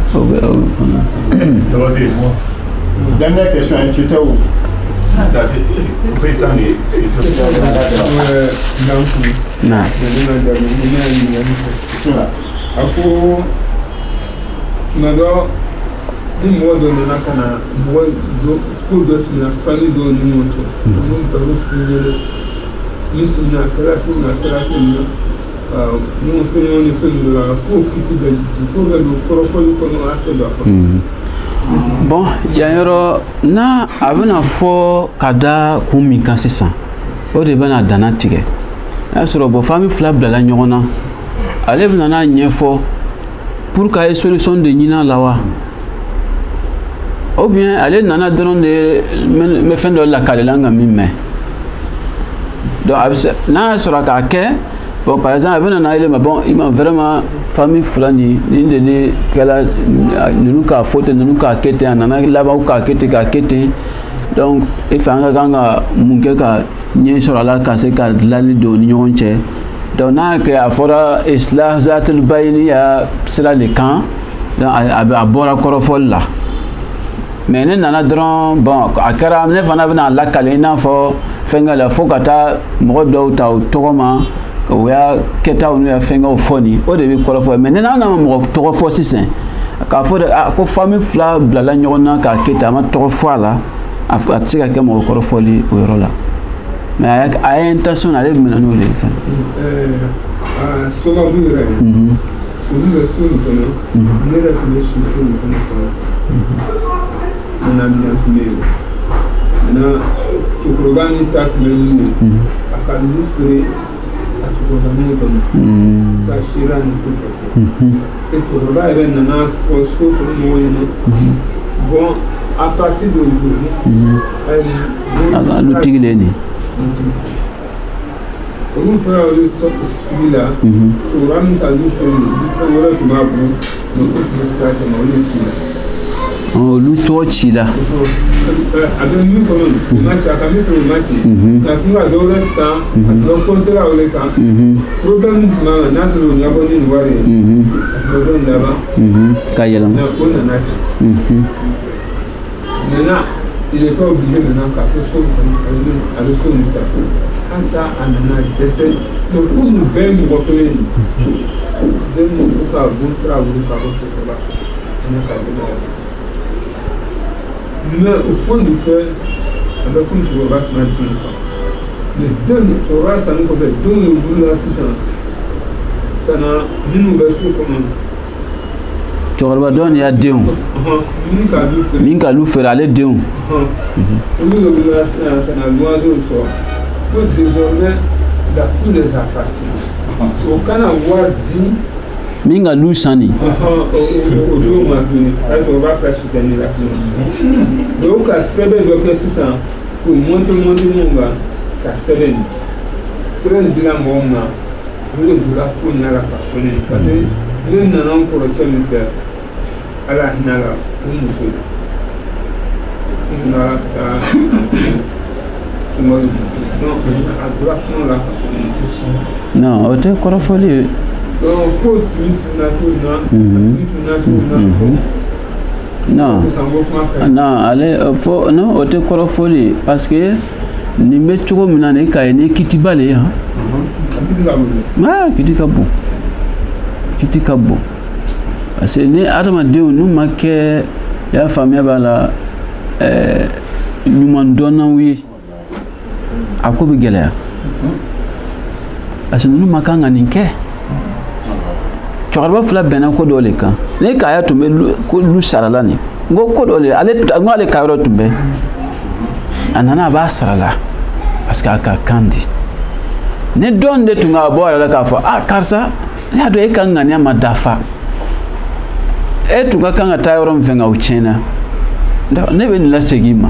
Dernière question, tu étais où? Ni mɔgɔ dɔ nana ka na mɔgɔ dɔ ko dɔ sigi fani dɔw ni ɲɔgɔn cɛ minnu baro f'u ɲɛna ni sigi a kɛra cogo min a kɛra cogo min na minnu fɛnɲɔgɔn ni fɛn ninnu la k'o kiti bɛ di k'o bɛ don kɔrɔfɔli kɔnɔ a tɛ don a kɔnɔ. Bon yan yɔrɔ n'a a bɛna fɔ ka da kun min kan sisan o de bɛna dana tigɛ n'a sɔrɔ bɔn fami fila bilala ɲɔgɔn na ale bɛna n'a ɲɛfɔ pour k'a ye solution de ɲinin la wa. Ou bien aller nana dɔrɔn de me fɛn dɔ lakalela nka min mɛn donc n'a sɔrɔ k'a kɛ bon par exemple a bɛ nana yɛlɛma bon i ma vraiment famille fila nin de ne kɛla ninnu k'a fɔ ten ninnu k'a kɛ ten a nana laban k'a kɛ ten k'a kɛ ten donc e fɛ an ka kan ka mun kɛ ka ɲɛ sɔrɔ a la ka se ka dilanli don ni ɲɔgɔn cɛ donc n'a kɛ a fɔra islah zatul bayniya sira de kan donc a bɔra kɔrɔfɔli la. Mais ne nana dɔrɔn bon a kɛra ne fana bɛna lakale i n'a fɔ fɛnkɛ la fo ka taa mɔgɔ dɔw ta o tɔgɔ ma o y'a kɛtaw n'u y'a fɛnkɛw fɔ nin o de bɛ kɔrɔfɔ mais ne n'a ma mɔgɔ tɔgɔ fɔ sisan k'a fɔ de ko famille fila bilala ɲɔgɔn na k'a kɛ ten a ma tɔgɔ fɔ a la a tɛ se ka kɛ mɔgɔ kɔrɔfɔli o yɔrɔ la mais a ye intention ale bɛ minɛ n'o de ye fɛn. Sababu yɛrɛ olu bɛ so nin kɔnɔ ne yɛrɛ tun bɛ si so nin kɔnɔ mana minɛ tun bɛ yen maintenant cɛkɔrɔba ni ta tun bɛ min ye a ka ninnu feere a cɛkɔrɔba ni kɔnɔ ka sera nin ko kɛ cɛkɔrɔba yɛrɛ nana fɔ so kɔnɔ mɔgɔw ɲɛna bon à partir d'aujourd'hui a ka lu tigile nin Comme on peut aller sur ce là, tu auras mis à nous faire le travail que m'a bon, donc on peut se faire Lucho là. Avec nous, comme match à camé pour le match, la fin à dollar ça, donc on te l'a au l'état. Problème de n'a pas de abonné de voir le problème là-bas. Kayelam. Maintenant, il n'est pas obligé maintenant qu'à tout ça, à le son ça. Quand à maintenant, il essaie de nous bien nous reconnaître. De nous faire bon frère, vous faire bon frère. Mais au fond du cœur, avec comme tu vas maintenant, le donne, tu auras ça nous fait donner le boulot là, c'est ça. Ça n'a ni nous baisser comment. Tu auras donné il y a deux. Minka lou faire aller deux. Nous le boulot là, ça n'a l'oiseau sort. Pour désormais, la tous les appartements. Aucun avoir dit. Minga lou sani. Au maintenant, on va faire soutenir l'action. Donc, à 7 de 600 pour monter mon gars, qu'à 7 de la moment, vous le voulez pour n'a la personne. Parce que nous n'avons pas le temps de faire à la Nala pour nous faire. Non, on te croit folie. Non, non, allez, faut, non, on te croit folie parce que ni mettre comme une année quand il est qui t'ibale, hein. Ah, qui t'icabou, qui t'icabou. Parce que ni Adam de nous marque la famille bala, nous mandons oui, à quoi bigela. Parce que nous marquons un inquiet. Chorba fla bena ko dole kan ne kaya tumbe ko lu sarala ni go ko dole ale ngale kayro tumbe anana ba sarala parce que aka kandi ne donde tunga bo ala ka fo karsa ya do e kan ngani madafa e tunga kan tayro mvenga uchena ne be ni la segima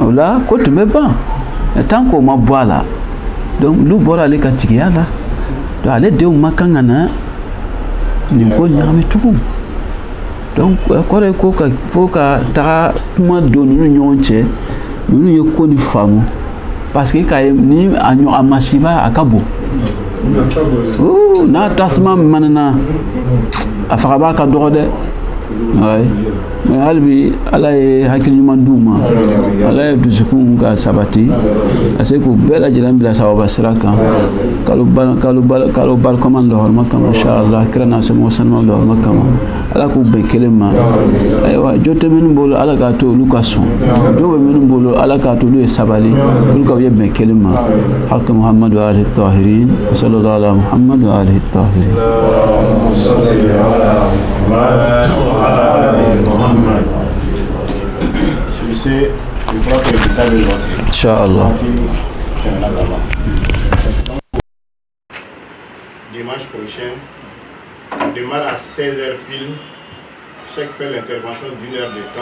ola ko tumbe ba tanko mabwala donc lu bora le katigiyala do ale de makangana ni ko nyame tukum donc kore ko ka foka ta kuma do nu nyonche nu ye ko ni famu parce que kay ni anyo amasiba akabo oh na tasma manana afaba ka do de ouais mais halbi ala hakil manduma ala dusukun ka sabati ase ko bela jiran bila sawaba siraka kalu bal komando hol makka mashallah kirana sama sanma do makka ala ko be kelema aywa jote men bolo ala ka to lukaso jobe men bolo ala ka to lu sabali kul ka be kelema hak muhammad wa alihi tahirin sallallahu ala muhammad wa alihi tahirin Celui-ci, je crois que le détail de l'autre. Inch'Allah. Dimanche prochain, on démarre à 16h pile. Chaque fait l'intervention d'1 heure de temps.